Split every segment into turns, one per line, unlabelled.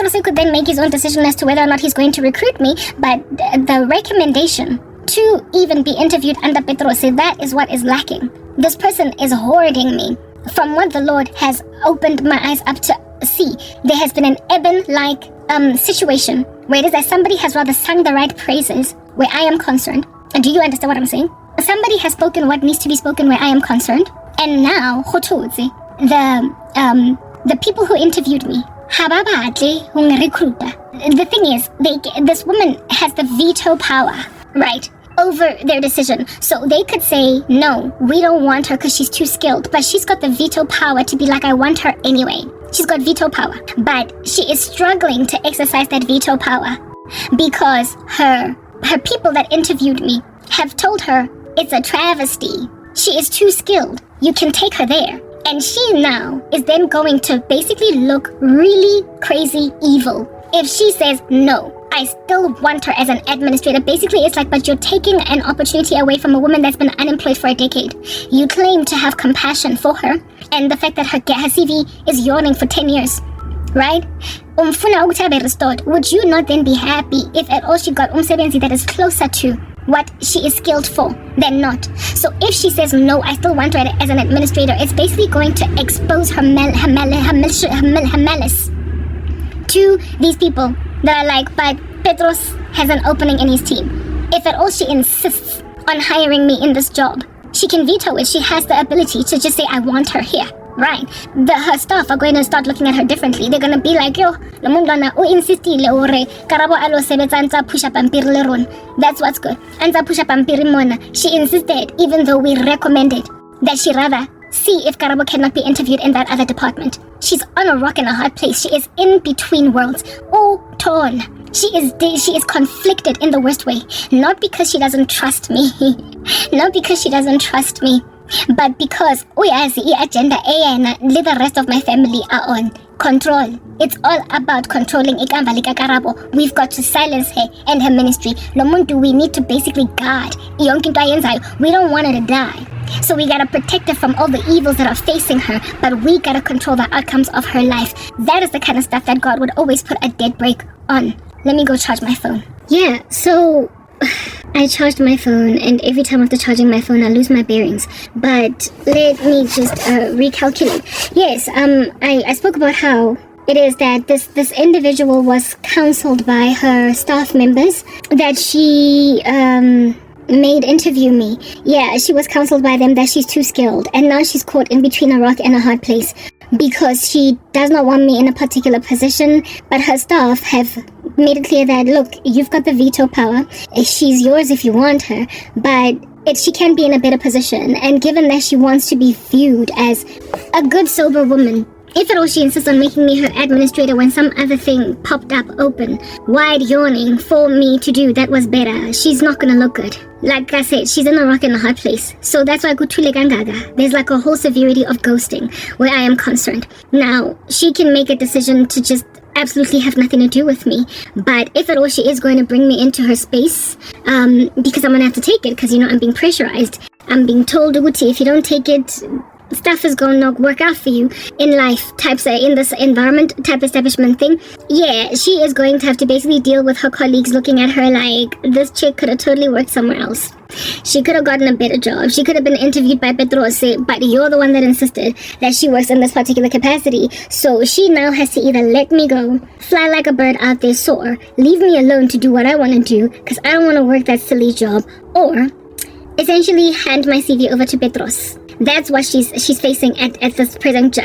Petros could then make his own decision as to whether or not he's going to recruit me, but the recommendation to even be interviewed under Petros, that is what is lacking. This person is hoarding me. From what the Lord has opened my eyes up to see, there has been an Eben-like situation where it is that somebody has rather sung the right praises where I am concerned. And do you understand what I'm saying? Somebody has spoken what needs to be spoken where I am concerned. And now, the people who interviewed me, the thing is, this woman has the veto power, right, over their decision. So they could say, no, we don't want her because she's too skilled. But she's got the veto power to be like, I want her anyway. She's got veto power. But she is struggling to exercise that veto power because her people that interviewed me have told her it's a travesty. She is too skilled. You can take her there. And she now is then going to basically look really crazy evil if she says, no, I still want her as an administrator. Basically, it's like, but you're taking an opportunity away from a woman that's been unemployed for a decade. You claim to have compassion for her, and the fact that her CV is yawning for 10 years, right? Would you not then be happy if at all she got umsebenzi that is closer to what she is skilled for than not? So if she says, no, I still want her as an administrator, it's basically going to expose her malice to these people that are like, but Petros has an opening in his team. If at all she insists on hiring me in this job, she can veto it. She has the ability to just say, I want her here, right? Her staff are going to start looking at her differently. They're going to be like, yo, insistile ore Karabo alo sebetsa ntsa push up pampiri le rona. That's what's good. Ntsa push up pampiri mona. She insisted, even though we recommended that she rather see if Karabo cannot be interviewed in that other department. She's on a rock and a hard place. She is in between worlds. Oh, torn. She is conflicted in the worst way. Not because she doesn't trust me. Not because she doesn't trust me. But because the agenda the rest of my family are on. Control. It's all about controlling Ikamba Lika Karabo. We've got to silence her and her ministry. Lomuntu, we need to basically guard. We don't want her to die. So we gotta protect her from all the evils that are facing her, but we gotta control the outcomes of her life. That is the kind of stuff that God would always put a dead break on. Let me go charge my phone. Yeah, so I charged my phone, and every time after charging my phone, I lose my bearings. But let me just recalculate. Yes, I spoke about how it is that this individual was counseled by her staff members that she made interview me. Yeah, she was counseled by them that she's too skilled, and now she's caught in between a rock and a hard place because she does not want me in a particular position, but her staff have made it clear that, look, you've got the veto power. She's yours if you want her, but she can be in a better position. And given that she wants to be viewed as a good, sober woman, if at all she insists on making me her administrator when some other thing popped up open, wide yawning for me to do that was better, she's not gonna look good. Like I said, she's in a rock and a hard place. So that's why there's like a whole severity of ghosting where I am concerned. Now, she can make a decision to just absolutely have nothing to do with me. But if at all she is going to bring me into her space, because I'm gonna have to take it, because I'm being pressurized. I'm being told, Uguti, if you don't take it, stuff is going to work out for you in life, in this environment type establishment thing. Yeah, she is going to have to basically deal with her colleagues looking at her like, this chick could have totally worked somewhere else. She could have gotten a better job. She could have been interviewed by Petros, but you're the one that insisted that she works in this particular capacity. So she now has to either let me go, fly like a bird out there, soar, leave me alone to do what I want to do, because I don't want to work that silly job, or essentially hand my CV over to Petros. That's what she's facing at this present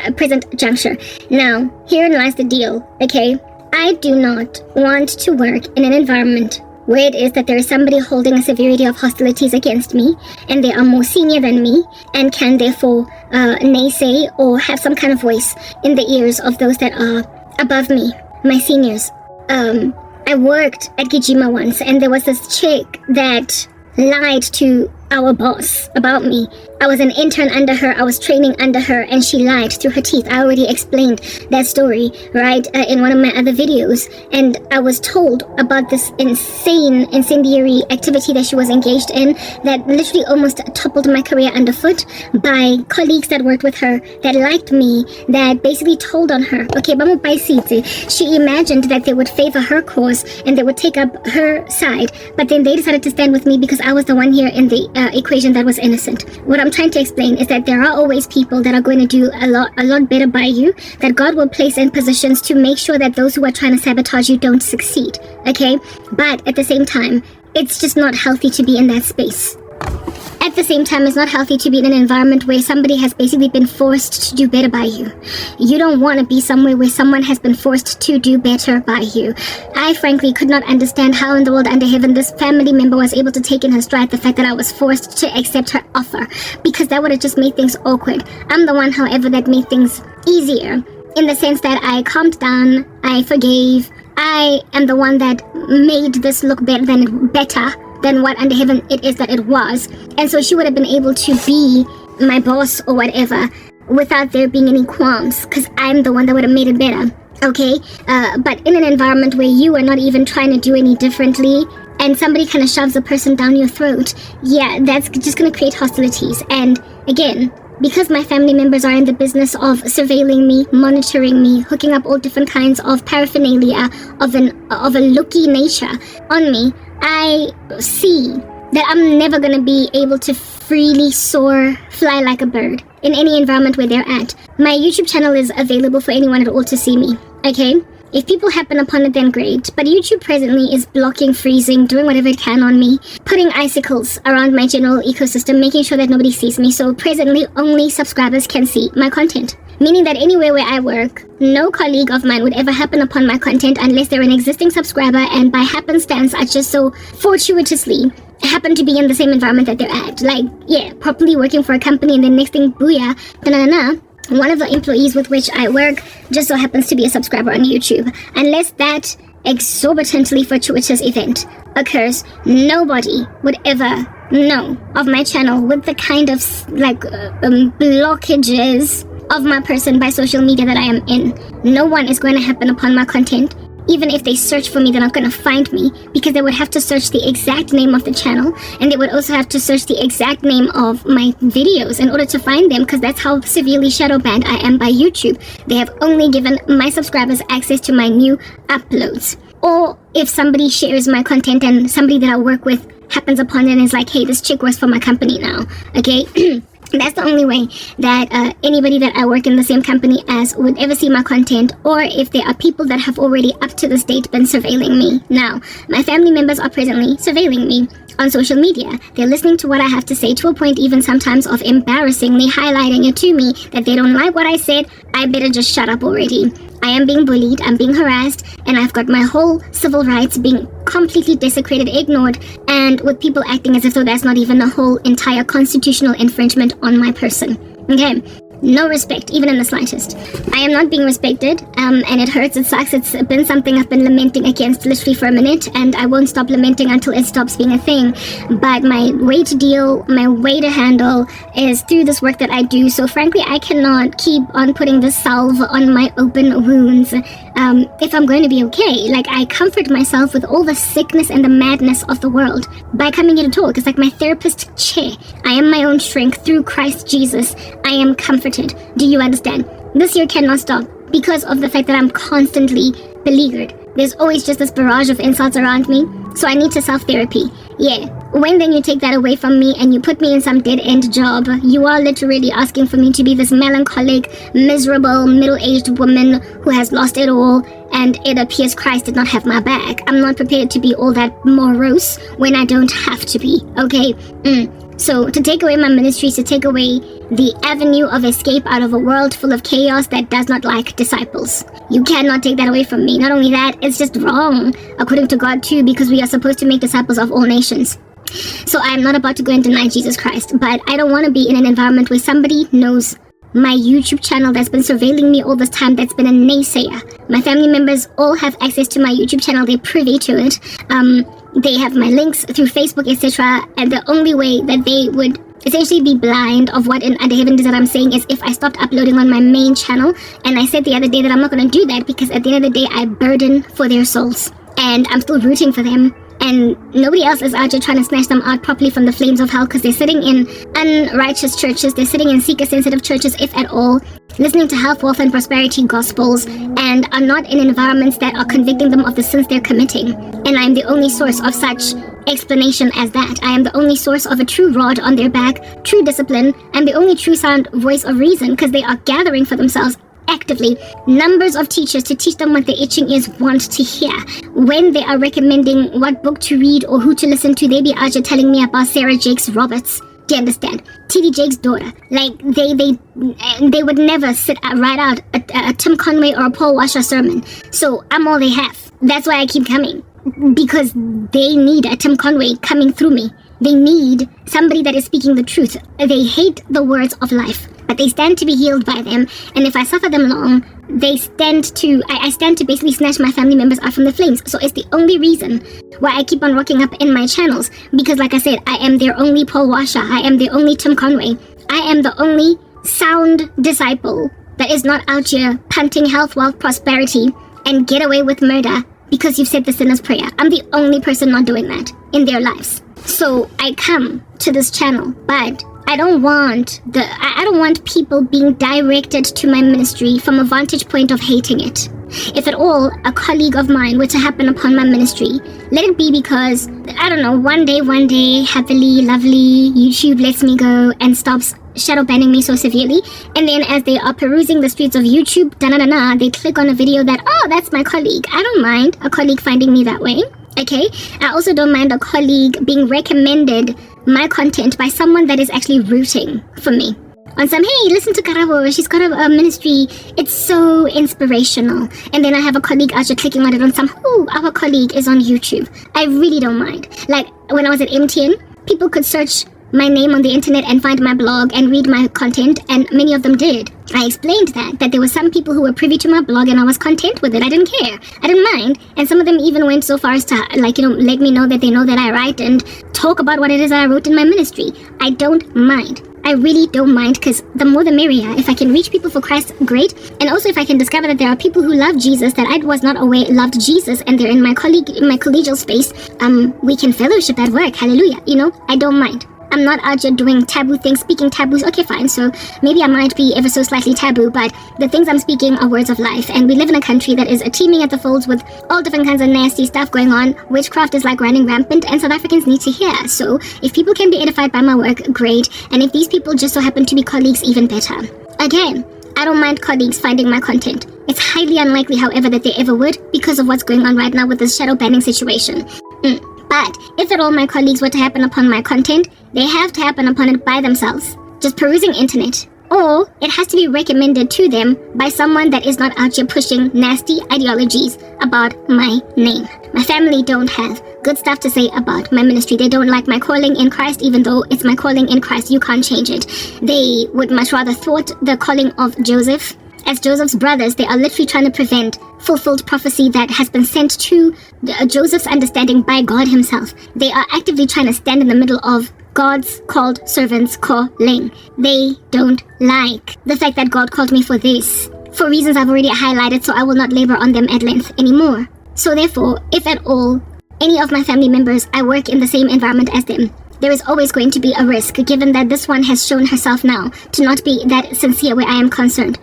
juncture. Now, herein lies the deal, okay? I do not want to work in an environment where it is that there is somebody holding a severity of hostilities against me, and they are more senior than me, and can therefore naysay or have some kind of voice in the ears of those that are above me, my seniors. I worked at Gijima once, and there was this chick that lied to our boss about me. I was an intern under her, I was training under her, and she lied through her teeth. I already explained that story, right, in one of my other videos. And I was told about this incendiary activity that she was engaged in that literally almost toppled my career underfoot, by colleagues that worked with her, that liked me, that basically told on her. Okay, she imagined that they would favor her cause and they would take up her side, but then they decided to stand with me because I was the one here in the equation that was innocent. What I'm trying to explain is that there are always people that are going to do a lot better by you, that God will place in positions to make sure that those who are trying to sabotage you don't succeed, okay? But at the same time, it's just not healthy to be in that space. At the same time, it's not healthy to be in an environment where somebody has basically been forced to do better by you. You don't want to be somewhere where someone has been forced to do better by you. I frankly could not understand how in the world under heaven this family member was able to take in her stride the fact that I was forced to accept her offer, because that would have just made things awkward. I'm the one, however, that made things easier, in the sense that I calmed down, I forgave. I am the one that made this look better than what under heaven it is that it was. And so she would have been able to be my boss or whatever without there being any qualms, because I'm the one that would have made it better, okay? But in an environment where you are not even trying to do any differently, and somebody kind of shoves a person down your throat, yeah, that's just going to create hostilities. And again, because my family members are in the business of surveilling me, monitoring me, hooking up all different kinds of paraphernalia of a looky nature on me, I see that I'm never going to be able to freely soar, fly like a bird in any environment where they're at. My YouTube channel is available for anyone at all to see me, okay? If people happen upon it, then great. But YouTube presently is blocking, freezing, doing whatever it can on me, putting icicles around my general ecosystem, making sure that nobody sees me. So presently, only subscribers can see my content. Meaning that anywhere where I work, no colleague of mine would ever happen upon my content unless they're an existing subscriber and by happenstance I just so fortuitously happen to be in the same environment that they're at. Like, yeah, properly working for a company, and then next thing, booyah, one of the employees with which I work just so happens to be a subscriber on YouTube. Unless that exorbitantly fortuitous event occurs, nobody would ever know of my channel with the kind of blockages of my person by social media that I am in. No one is going to happen upon my content. Even if they search for me, they're not going to find me, because they would have to search the exact name of the channel, and they would also have to search the exact name of my videos in order to find them, because that's how severely shadow banned I am by YouTube. They have only given my subscribers access to my new uploads. Or if somebody shares my content and somebody that I work with happens upon it and is like, hey, this chick works for my company now, okay? That's the only way that anybody that I work in the same company as would ever see my content, or if there are people that have already up to this date been surveilling me. Now, my family members are presently surveilling me on social media. They're listening to what I have to say, to a point even sometimes of embarrassingly highlighting it to me that they don't like what I said. I better just shut up already. I am being bullied, I'm being harassed, and I've got my whole civil rights being completely desecrated, ignored, and with people acting as if though that's not even a whole entire constitutional infringement on my person. Okay? No respect, even in the slightest. I am not being respected, and it hurts, it sucks. It's been something I've been lamenting against literally for a minute, and I won't stop lamenting until it stops being a thing. But my way to deal, my way to handle is through this work that I do. So frankly, I cannot keep on putting the salve on my open wounds if I'm going to be okay. Like, I comfort myself with all the sickness and the madness of the world by coming here to talk. It's like my therapist chair. I am my own strength through Christ Jesus. I am comforted. Do you understand? This year cannot stop because of the fact that I'm constantly beleaguered. There's always just this barrage of insults around me, so I need to self-therapy. Yeah, when then you take that away from me and you put me in some dead-end job, you are literally asking for me to be this melancholic, miserable, middle-aged woman who has lost it all, and it appears Christ did not have my back. I'm not prepared to be all that morose when I don't have to be, okay? So to take away my ministries, to take away the avenue of escape out of a world full of chaos that does not like disciples. You cannot take that away from me. Not only that, it's just wrong, according to God too, because we are supposed to make disciples of all nations. So I'm not about to go and deny Jesus Christ, but I don't want to be in an environment where somebody knows my YouTube channel that's been surveilling me all this time, that's been a naysayer. My family members all have access to my YouTube channel, they're privy to it. They have my links through Facebook, etc. And the only way that they would essentially be blind of what in Under Heaven is that I'm saying is if I stopped uploading on my main channel. And I said the other day that I'm not going to do that because at the end of the day, I burden for their souls. And I'm still rooting for them. And nobody else is out here trying to snatch them out properly from the flames of hell because they're sitting in unrighteous churches. They're sitting in seeker-sensitive churches, if at all, listening to health, wealth, and prosperity gospels, and are not in environments that are convicting them of the sins they're committing. And I'm the only source of such explanation as that. I am the only source of a true rod on their back, true discipline, and the only true sound voice of reason because they are gathering for themselves actively numbers of teachers to teach them what the itching ears want to hear. When they are recommending what book to read or who to listen to, they be out here telling me about Sarah Jakes Roberts. Do you understand? T.D. Jake's daughter. Like, they would never write out a Tim Conway or a Paul Washer sermon. So I'm all they have. That's why I keep coming. Because they need a Tim Conway coming through me. They need somebody that is speaking the truth. They hate the words of life, but they stand to be healed by them. And if I suffer them long, I stand to basically snatch my family members out from the flames. So it's the only reason why I keep on rocking up in my channels. Because like I said, I am their only Paul Washer. I am the only Tim Conway. I am the only sound disciple that is not out here punting health, wealth, prosperity, and get away with murder because you've said the sinner's prayer. I'm the only person not doing that in their lives. So I come to this channel, but I don't want people being directed to my ministry from a vantage point of hating it. If at all a colleague of mine were to happen upon my ministry, let it be because, I don't know, one day, happily, lovely, YouTube lets me go and stops shadow banning me so severely, and then as they are perusing the streets of YouTube, they click on a video that, oh, that's my colleague. I don't mind a colleague finding me that way. Okay, I also don't mind a colleague being recommended my content by someone that is actually rooting for me. On some, hey, listen to Karabo, she's got a ministry, it's so inspirational. And then I have a colleague out here clicking on it on some, oh, our colleague is on YouTube. I really don't mind. Like, when I was at MTN, people could search my name on the internet and find my blog and read my content, and many of them did. I explained that there were some people who were privy to my blog and I was content with it. I didn't care. I didn't mind. And some of them even went so far as to, let me know that they know that I write and talk about what it is that I wrote in my ministry. I don't mind. I really don't mind, because the more the merrier. If I can reach people for Christ, great. And also if I can discover that there are people who love Jesus that I was not aware loved Jesus, and they're in my collegial space, we can fellowship at work. Hallelujah. I don't mind. I'm not out here doing taboo things, speaking taboos. Okay, fine. So maybe I might be ever so slightly taboo, but the things I'm speaking are words of life. And we live in a country that is teeming at the folds with all different kinds of nasty stuff going on. Witchcraft is like running rampant, and South Africans need to hear. So if people can be edified by my work, great. And if these people just so happen to be colleagues, even better. Again, I don't mind colleagues finding my content. It's highly unlikely, however, that they ever would because of what's going on right now with this shadow banning situation. But if at all my colleagues were to happen upon my content, they have to happen upon it by themselves, just perusing internet. Or it has to be recommended to them by someone that is not out here pushing nasty ideologies about my name. My family don't have good stuff to say about my ministry. They don't like my calling in Christ, even though it's my calling in Christ. You can't change it. They would much rather thwart the calling of Joseph. As Joseph's brothers, they are literally trying to prevent fulfilled prophecy that has been sent to Joseph's understanding by God himself. They are actively trying to stand in the middle of God's called servants calling. They don't like the fact that God called me for this, for reasons I've already highlighted, so I will not labor on them at length anymore. So therefore, if at all, any of my family members, I work in the same environment as them, there is always going to be a risk, given that this one has shown herself now to not be that sincere where I am concerned.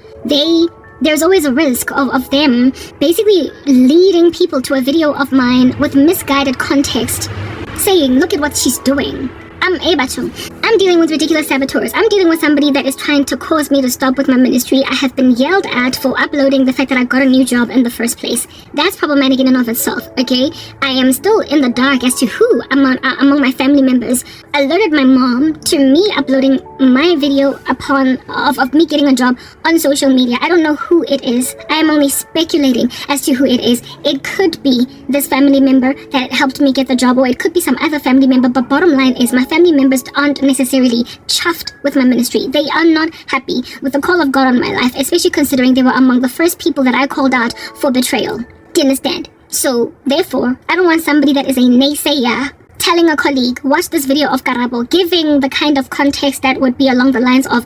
There's always a risk of them basically leading people to a video of mine with misguided context, saying, look at what she's doing. I'm dealing with ridiculous saboteurs. I'm dealing with somebody that is trying to cause me to stop with my ministry. I have been yelled at for uploading the fact that I got a new job in the first place. That's problematic in and of itself, okay? I am still in the dark as to who among my family members alerted my mom to me uploading my video of me getting a job on social media. I don't know who it is. I am only speculating as to who it is. It could be this family member that helped me get the job, or it could be some other family member, but bottom line is my family members aren't necessarily chuffed with my ministry. They are not happy with the call of God on my life, especially considering they were among the first people that I called out for betrayal. Do you understand? So, therefore, I don't want somebody that is a naysayer telling a colleague, watch this video of Karabo, giving the kind of context that would be along the lines of,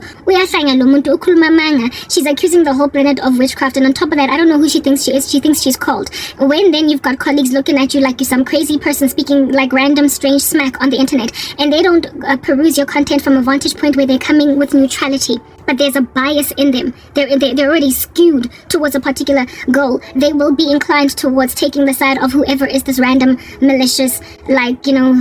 she's accusing the whole planet of witchcraft, and on top of that, I don't know who she thinks she is. She thinks she's called. When then you've got colleagues looking at you like you're some crazy person speaking like random strange smack on the internet, and they don't peruse your content from a vantage point where they're coming with neutrality, but there's a bias in them. They're already skewed towards a particular goal. They will be inclined towards taking the side of whoever is this random malicious,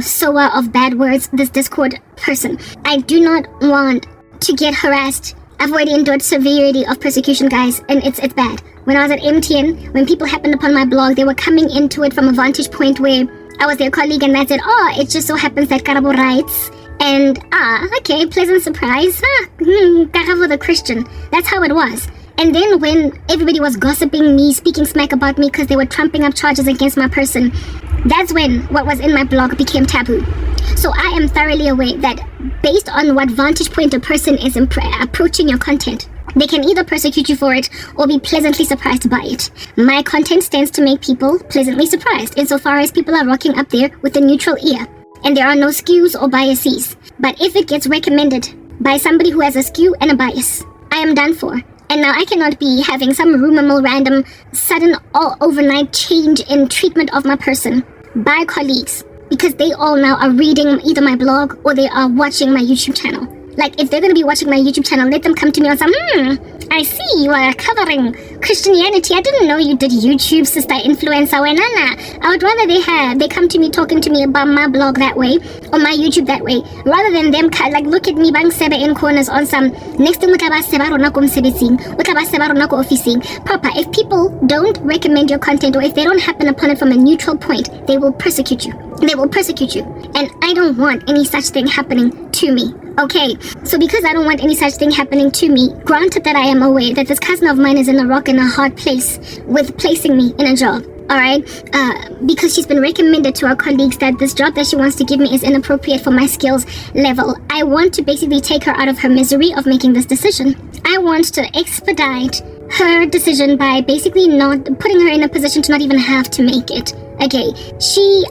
sower of bad words, this Discord person. I do not want to get harassed. I've already endured severity of persecution, guys, and it's bad. When I was at MTN, when people happened upon my blog, they were coming into it from a vantage point where I was their colleague and that's it. Oh, it just so happens that Karabo writes. And, okay, pleasant surprise. Karabo the Christian. That's how it was. And then when everybody was gossiping me, speaking smack about me because they were trumping up charges against my person, that's when what was in my blog became taboo. So I am thoroughly aware that based on what vantage point a person is approaching your content, they can either persecute you for it or be pleasantly surprised by it. My content stands to make people pleasantly surprised insofar as people are rocking up there with a neutral ear. And there are no skews or biases. But if it gets recommended by somebody who has a skew and a bias, I am done for. And now I cannot be having some rumor mill random, sudden or overnight change in treatment of my person by colleagues because they all now are reading either my blog or they are watching my YouTube channel. Like, if they're going to be watching my YouTube channel, let them come to me and say, I see you are covering Christianity. I didn't know you did YouTube, sister influencer. I would rather they come to me talking to me about my blog that way or my YouTube that way, rather than them look at me bang sebe in corners on some next thing Papa, if people don't recommend your content or if they don't happen upon it from a neutral point, they will persecute you. They will persecute you. And I don't want any such thing happening to me. Okay, so because I don't want any such thing happening to me, granted that I am aware that this cousin of mine is in a rock and a hard place with placing me in a job, alright? Because she's been recommended to our colleagues that this job that she wants to give me is inappropriate for my skills level. I want to basically take her out of her misery of making this decision. I want to expedite her decision by basically not putting her in a position to not even have to make it. Okay,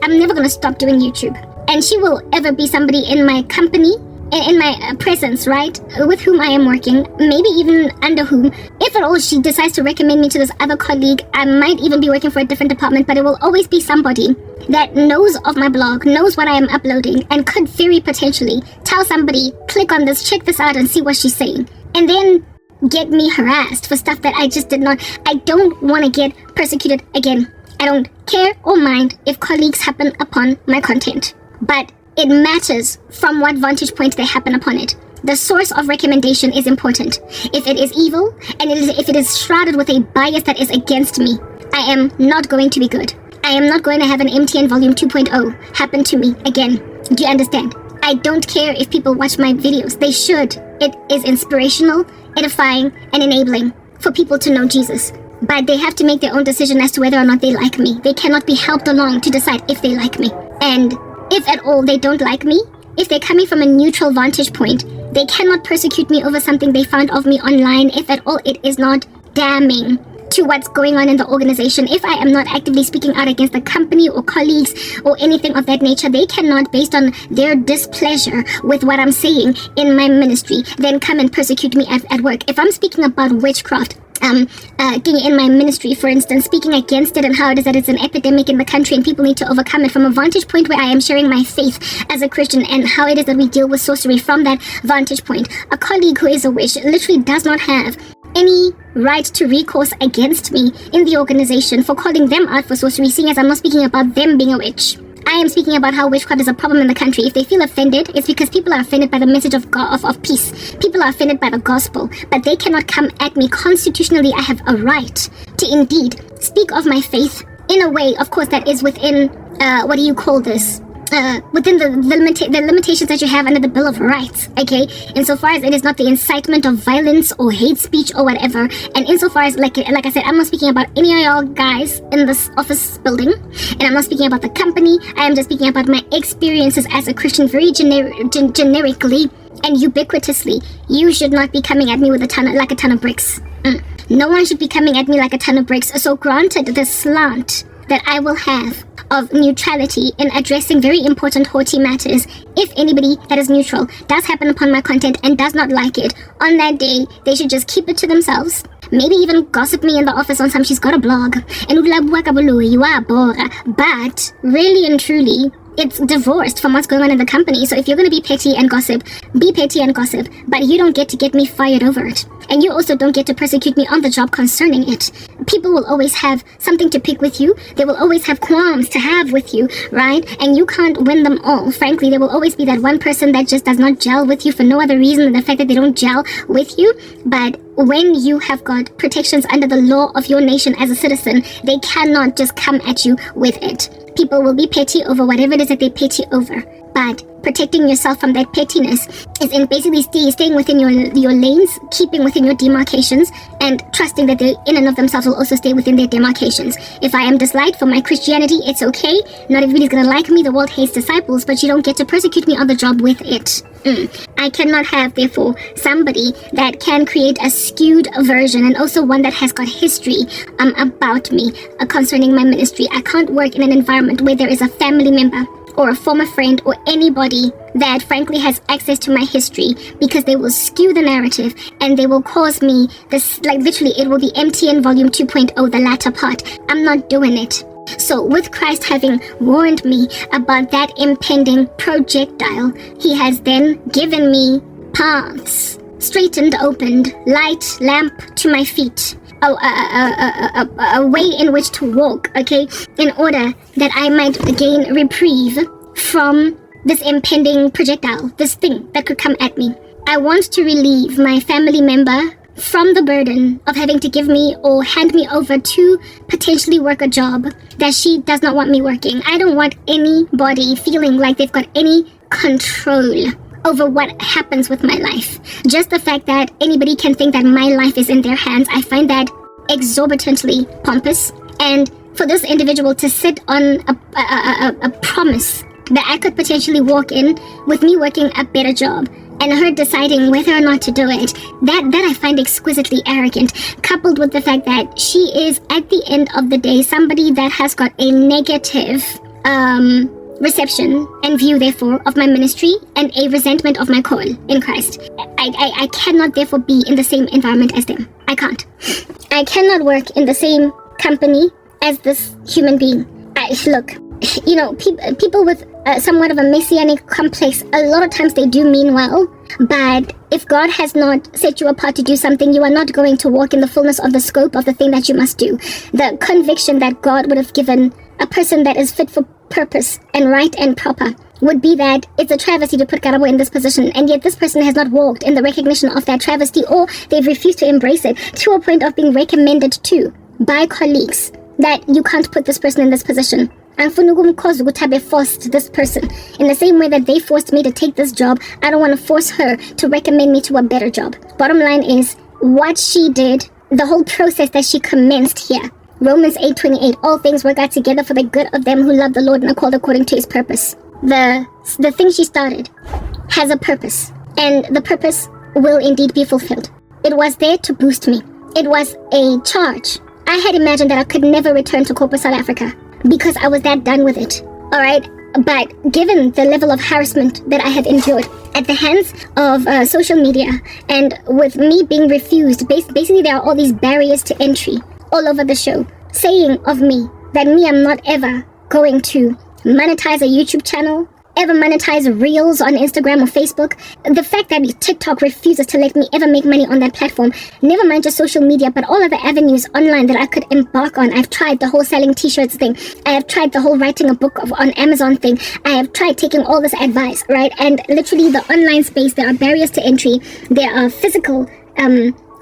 I'm never gonna stop doing YouTube. And she will ever be somebody in my company, in my presence, right, with whom I am working, maybe even under whom, if at all she decides to recommend me to this other colleague, I might even be working for a different department, but it will always be somebody that knows of my blog, knows what I am uploading, and could very potentially tell somebody, click on this, check this out, and see what she's saying. And then get me harassed for stuff that I just did not. I don't want to get persecuted again. I don't care or mind if colleagues happen upon my content. But it matters from what vantage point they happen upon it. The source of recommendation is important. If it is evil, and if it is shrouded with a bias that is against me, I am not going to be good. I am not going to have an MTN Volume 2.0 happen to me again. Do you understand? I don't care if people watch my videos. They should. It is inspirational, edifying, and enabling for people to know Jesus. But they have to make their own decision as to whether or not they like me. They cannot be helped along to decide if they like me. And if at all they don't like me, if they're coming from a neutral vantage point, they cannot persecute me over something they found of me online if at all it is not damning to what's going on in the organization. If I am not actively speaking out against the company or colleagues or anything of that nature, they cannot, based on their displeasure with what I'm saying in my ministry, then come and persecute me at work. If I'm speaking about witchcraft, in my ministry, for instance, speaking against it and how it is that it's an epidemic in the country and people need to overcome it from a vantage point where I am sharing my faith as a Christian and how it is that we deal with sorcery from that vantage point. A colleague who is a witch literally does not have any right to recourse against me in the organization for calling them out for sorcery, seeing as I'm not speaking about them being a witch. I am speaking about how witchcraft is a problem in the country. If they feel offended, it's because people are offended by the message of God, of peace. People are offended by the gospel, but they cannot come at me. Constitutionally, I have a right to indeed speak of my faith in a way, of course, that is within, within the limitations that you have under the Bill of Rights, okay? Insofar as it is not the incitement of violence or hate speech or whatever, and insofar as, like I said, I'm not speaking about any of y'all guys in this office building, and I'm not speaking about the company. I am just speaking about my experiences as a Christian very generically and ubiquitously. You should not be coming at me with a ton of bricks. No one should be coming at me like a ton of bricks. So granted, the slant that I will have of neutrality in addressing very important haughty matters. If anybody that is neutral does happen upon my content and does not like it, on that day, they should just keep it to themselves. Maybe even gossip me in the office on some she's got a blog. And but really and truly, it's divorced from what's going on in the company. So if you're going to be petty and gossip, be petty and gossip, but you don't get me fired over it. And you also don't get to persecute me on the job concerning it. People will always have something to pick with you. They will always have qualms to have with you, right? And you can't win them all. Frankly, there will always be that one person that just does not gel with you for no other reason than the fact that they don't gel with you. But when you have got protections under the law of your nation as a citizen, they cannot just come at you with it. People will be petty over whatever it is that they're petty over. But protecting yourself from that pettiness is in basically staying within your lanes, keeping within your demarcations, and trusting that they in and of themselves will also stay within their demarcations. If I am disliked for my Christianity, it's okay. Not everybody's going to like me. The world hates disciples, but you don't get to persecute me on the job with it. I cannot have, therefore, somebody that can create a skewed version and also one that has got history about me concerning my ministry. I can't work in an environment where there is a family member or a former friend or anybody that frankly has access to my history, because they will skew the narrative and they will cause me this, like literally it will be MTN volume 2.0, the latter part. I'm not doing it. So with Christ having warned me about that impending projectile, he has then given me paths, straightened, opened, light, lamp to my feet, a way in which to walk, okay, in order that I might gain reprieve from this impending projectile, this thing that could come at me. I want to relieve my family member from the burden of having to give me or hand me over to potentially work a job that she does not want me working. I don't want anybody feeling like they've got any control over what happens with my life. Just the fact that anybody can think that my life is in their hands, I find that exorbitantly pompous. And for this individual to sit on a promise that I could potentially walk in with me working a better job and her deciding whether or not to do it, that I find exquisitely arrogant, coupled with the fact that she is, at the end of the day, somebody that has got a negative reception and view, therefore, of my ministry and a resentment of my call in Christ. I cannot, therefore, be in the same environment as them. I can't. I cannot work in the same company as this human being. Look, you know, people with somewhat of a messianic complex, a lot of times they do mean well, but if God has not set you apart to do something, you are not going to walk in the fullness of the scope of the thing that you must do. The conviction that God would have given a person that is fit for purpose and right and proper would be that it's a travesty to put Karabo in this position, and yet this person has not walked in the recognition of that travesty, or they've refused to embrace it to a point of being recommended to by colleagues that you can't put this person in this position. And Funugu forced this person in the same way that they forced me to take this job. I don't want to force her to recommend me to a better job. Bottom line is, what she did, the whole process that she commenced here, Romans 8:28, all things work out together for the good of them who love the Lord and are called according to his purpose. The thing she started has a purpose, and the purpose will indeed be fulfilled. It was there to boost me. It was a charge. I had imagined that I could never return to corporate South Africa because I was that done with it. All right. But given the level of harassment that I have endured at the hands of social media, and with me being refused, basically there are all these barriers to entry all over the show, saying of me that I'm not ever going to monetize a YouTube channel, ever monetize reels on Instagram or Facebook. The fact that TikTok refuses to let me ever make money on that platform, never mind just social media, but all other avenues online that I could embark on. I've tried the whole selling t-shirts thing. I have tried the whole writing a book on Amazon thing. I have tried taking all this advice, right? And literally the online space, there are barriers to entry. There are physical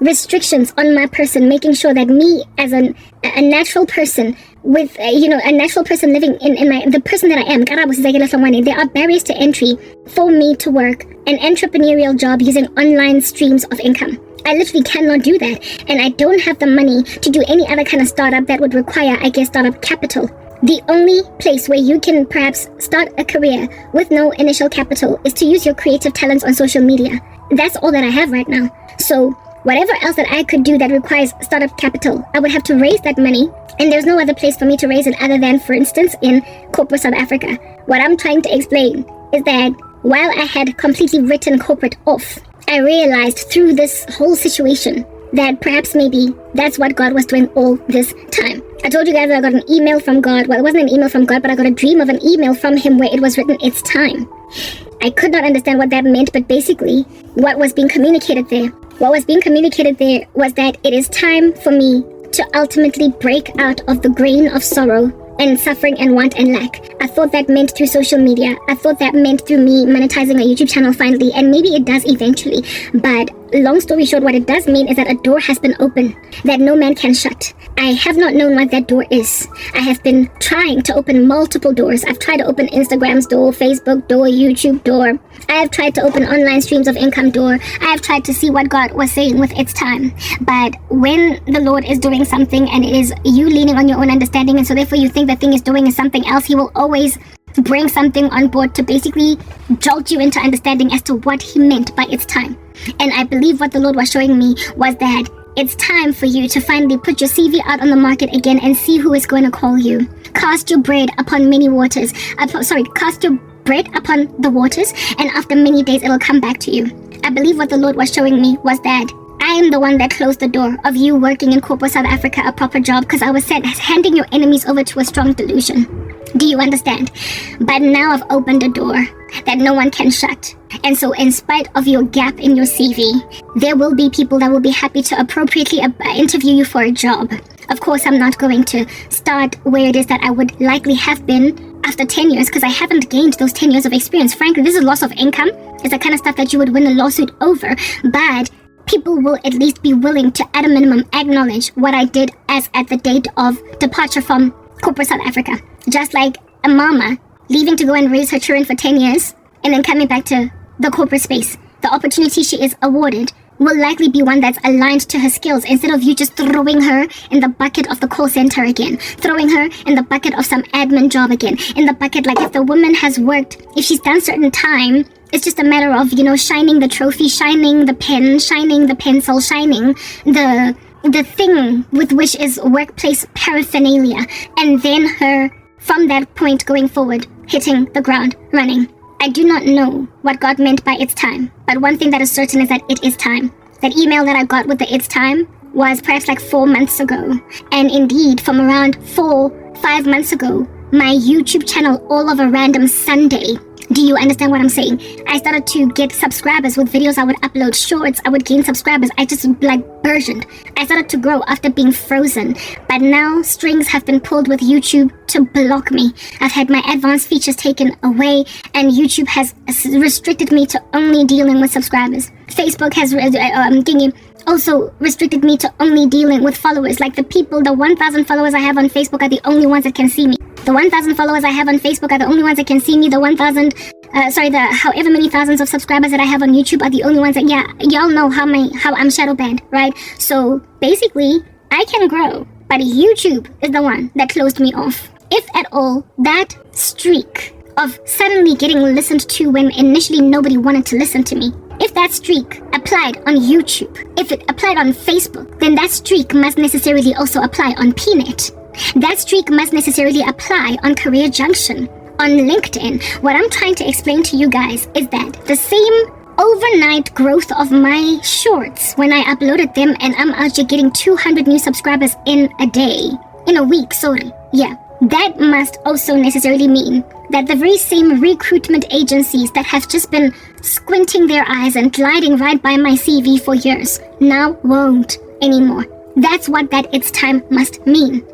restrictions on my person, making sure that me as a natural person with, a natural person living in the person that I am, Karabo, Hlongwane, there are barriers to entry for me to work an entrepreneurial job using online streams of income. I literally cannot do that. And I don't have the money to do any other kind of startup that would require, startup capital. The only place where you can perhaps start a career with no initial capital is to use your creative talents on social media. That's all that I have right now. So Whatever else that I could do that requires startup capital, I would have to raise that money, and there's no other place for me to raise it other than, for instance, in corporate South Africa. What I'm trying to explain is that while I had completely written corporate off, I realized through this whole situation that perhaps maybe that's what God was doing all this time. I told you guys that I got an email from God. Well, it wasn't an email from God, but I got a dream of an email from him where it was written, "It's time." I could not understand what that meant, but basically what was being communicated there was that it is time for me to ultimately break out of the grain of sorrow and suffering and want and lack. I thought that meant through social media. I thought that meant through me monetizing a YouTube channel finally, and maybe it does eventually. But long story short, what it does mean is that a door has been opened that no man can shut. I have not known what that door is. I have been trying to open multiple doors. I've tried to open Instagram's door, Facebook door, YouTube door. I have tried to open online streams of income door. I have tried to see what God was saying with its time. But when the Lord is doing something and it is you leaning on your own understanding, and so therefore you think the thing is doing is something else, he will always bring something on board to basically jolt you into understanding as to what he meant by its time. And I believe what the Lord was showing me was that it's time for you to finally put your CV out on the market again and see who is going to call you. Cast your bread upon many waters. Cast your bread upon the waters, and after many days it'll come back to you. I believe what the Lord was showing me was that I am the one that closed the door of you working in corporate South Africa a proper job, because I was said handing your enemies over to a strong delusion. Do you understand? But now I've opened a door that no one can shut. And so in spite of your gap in your CV, there will be people that will be happy to appropriately interview you for a job. Of course, I'm not going to start where it is that I would likely have been after 10 years, because I haven't gained those 10 years of experience. Frankly, this is loss of income. It's the kind of stuff that you would win a lawsuit over. But people will at least be willing to, at a minimum, acknowledge what I did as at the date of departure from corporate South Africa. Just like a mama leaving to go and raise her children for 10 years and then coming back to the corporate space. The opportunity she is awarded will likely be one that's aligned to her skills, instead of you just throwing her in the bucket of the call center again, throwing her in the bucket of some admin job again, in the bucket like if the woman has worked, if she's done certain time, it's just a matter of, shining the trophy, shining the pen, shining the pencil, shining the thing with which is workplace paraphernalia, and then her, from that point going forward, hitting the ground running. I do not know what God meant by its time, but one thing that is certain is that it is time. That email that I got with the "it's time" was perhaps like 4 months ago. And indeed, from around 4-5 months ago, my YouTube channel, all of a random Sunday, do you understand what I'm saying? I started to get subscribers with videos. I would upload shorts. I would gain subscribers. I just burgeoned. I started to grow after being frozen. But now strings have been pulled with YouTube to block me. I've had my advanced features taken away, and YouTube has restricted me to only dealing with subscribers. Facebook has also restricted me to only dealing with followers. Like the 1,000 followers I have on Facebook are the only ones that can see me. The 1,000 followers I have on Facebook are the only ones that can see me. The however many thousands of subscribers that I have on YouTube are the only ones that, y'all know how I'm shadow banned, right? So basically, I can grow, but YouTube is the one that closed me off. If at all, that streak of suddenly getting listened to when initially nobody wanted to listen to me, if that streak applied on YouTube, if it applied on Facebook, then that streak must necessarily also apply on Peanut. That streak must necessarily apply on Career Junction, on LinkedIn. What I'm trying to explain to you guys is that the same overnight growth of my shorts when I uploaded them, and I'm out here getting 200 new subscribers in a week, that must also necessarily mean that the very same recruitment agencies that have just been squinting their eyes and gliding right by my CV for years now won't anymore. That's what that "it's time" must mean.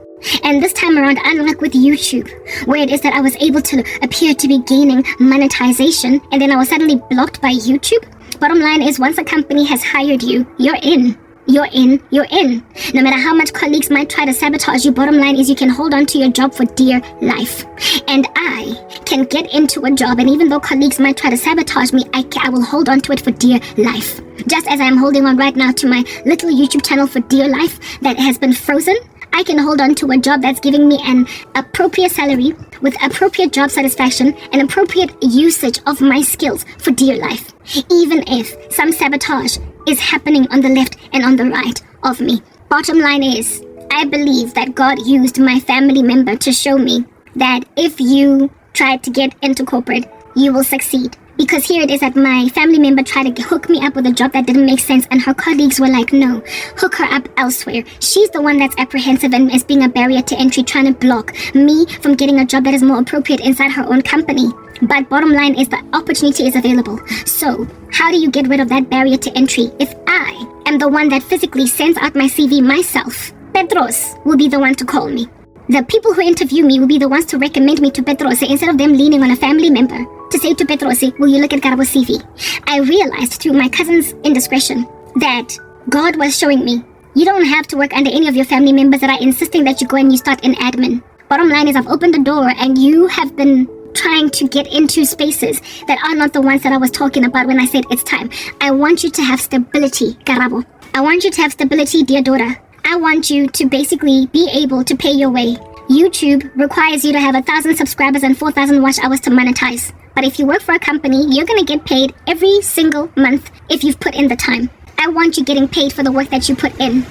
And this time around, unlike with YouTube, where it is that I was able to appear to be gaining monetization, and then I was suddenly blocked by YouTube, bottom line is, once a company has hired you, you're in. You're in. No matter how much colleagues might try to sabotage you, bottom line is you can hold on to your job for dear life. And I can get into a job, and even though colleagues might try to sabotage me, I will hold on to it for dear life. Just as I'm holding on right now to my little YouTube channel for dear life that has been frozen, I can hold on to a job that's giving me an appropriate salary with appropriate job satisfaction and appropriate usage of my skills for dear life, even if some sabotage is happening on the left and on the right of me. Bottom line is, I believe that God used my family member to show me that if you try to get into corporate, you will succeed. Because here it is that my family member tried to hook me up with a job that didn't make sense, and her colleagues were like, no, hook her up elsewhere. She's the one that's apprehensive and is being a barrier to entry, trying to block me from getting a job that is more appropriate inside her own company. But bottom line is the opportunity is available. So how do you get rid of that barrier to entry? If I am the one that physically sends out my CV myself, Petros will be the one to call me. The people who interview me will be the ones to recommend me to Petros instead of them leaning on a family member to say to Petros, will you look at Karabo's CV? I realized through my cousin's indiscretion that God was showing me, you don't have to work under any of your family members that are insisting that you go and you start in admin. Bottom line is I've opened the door and you have been trying to get into spaces that are not the ones that I was talking about when I said it's time. I want you to have stability, Karabo. I want you to have stability, dear daughter. I want you to basically be able to pay your way. YouTube requires you to have 1,000 subscribers and 4,000 watch hours to monetize. But if you work for a company, you're going to get paid every single month if you've put in the time. I want you getting paid for the work that you put in.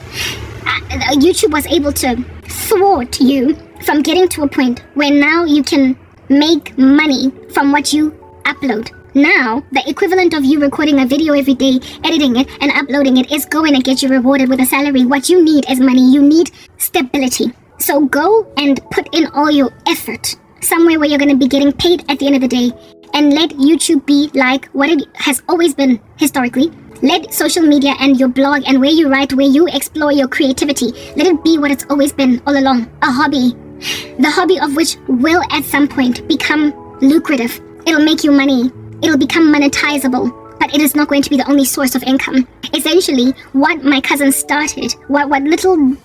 YouTube was able to thwart you from getting to a point where now you can make money from what you upload. Now, the equivalent of you recording a video every day, editing it and uploading it is going to get you rewarded with a salary. What you need is money. You need stability. So go and put in all your effort somewhere where you're going to be getting paid at the end of the day, and let YouTube be like what it has always been historically. Let social media and your blog and where you write, where you explore your creativity, let it be what it's always been all along, a hobby. The hobby of which will at some point become lucrative. It'll make you money. It'll become monetizable, but it is not going to be the only source of income. Essentially, what my cousin started, what little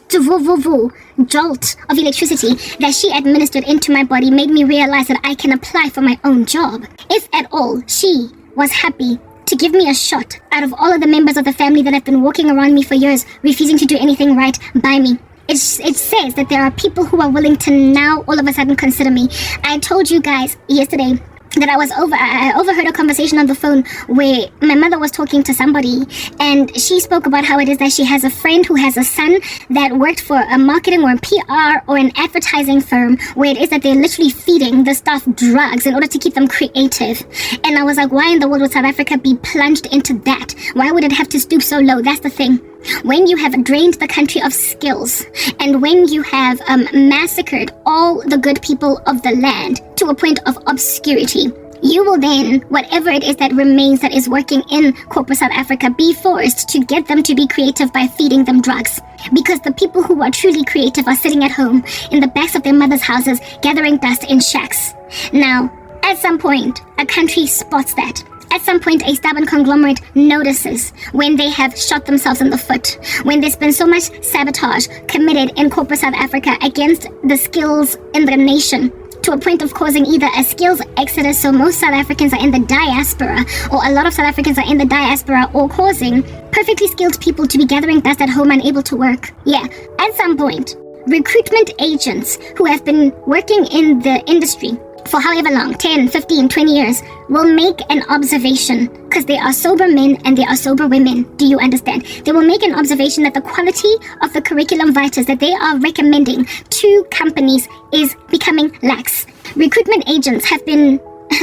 jolt of electricity that she administered into my body made me realize that I can apply for my own job. If at all she was happy to give me a shot out of all of the members of the family that have been walking around me for years, refusing to do anything right by me, it says that there are people who are willing to now all of a sudden consider me. I told you guys yesterday that I overheard a conversation on the phone where my mother was talking to somebody, and she spoke about how it is that she has a friend who has a son that worked for a marketing or a PR or an advertising firm where it is that they're literally feeding the staff drugs in order to keep them creative. And I was like, why in the world would South Africa be plunged into that? Why would it have to stoop so low? That's the thing. When you have drained the country of skills, and when you have massacred all the good people of the land to a point of obscurity, you will then, whatever it is that remains that is working in corporate South Africa, be forced to get them to be creative by feeding them drugs. Because the people who are truly creative are sitting at home in the backs of their mothers' houses, gathering dust in shacks. Now, at some point, a country spots that. At some point, a stubborn conglomerate notices when they have shot themselves in the foot, when there's been so much sabotage committed in corporate South Africa against the skills in the nation, to a point of causing either a skills exodus, so most South Africans are in the diaspora, or a lot of South Africans are in the diaspora, or causing perfectly skilled people to be gathering dust at home unable to work. Yeah, at some point, recruitment agents who have been working in the industry for however long, 10, 15, 20 years, will make an observation, because they are sober men and they are sober women. Do you understand? They will make an observation that the quality of the curriculum vitae that they are recommending to companies is becoming lax. Recruitment agents have been...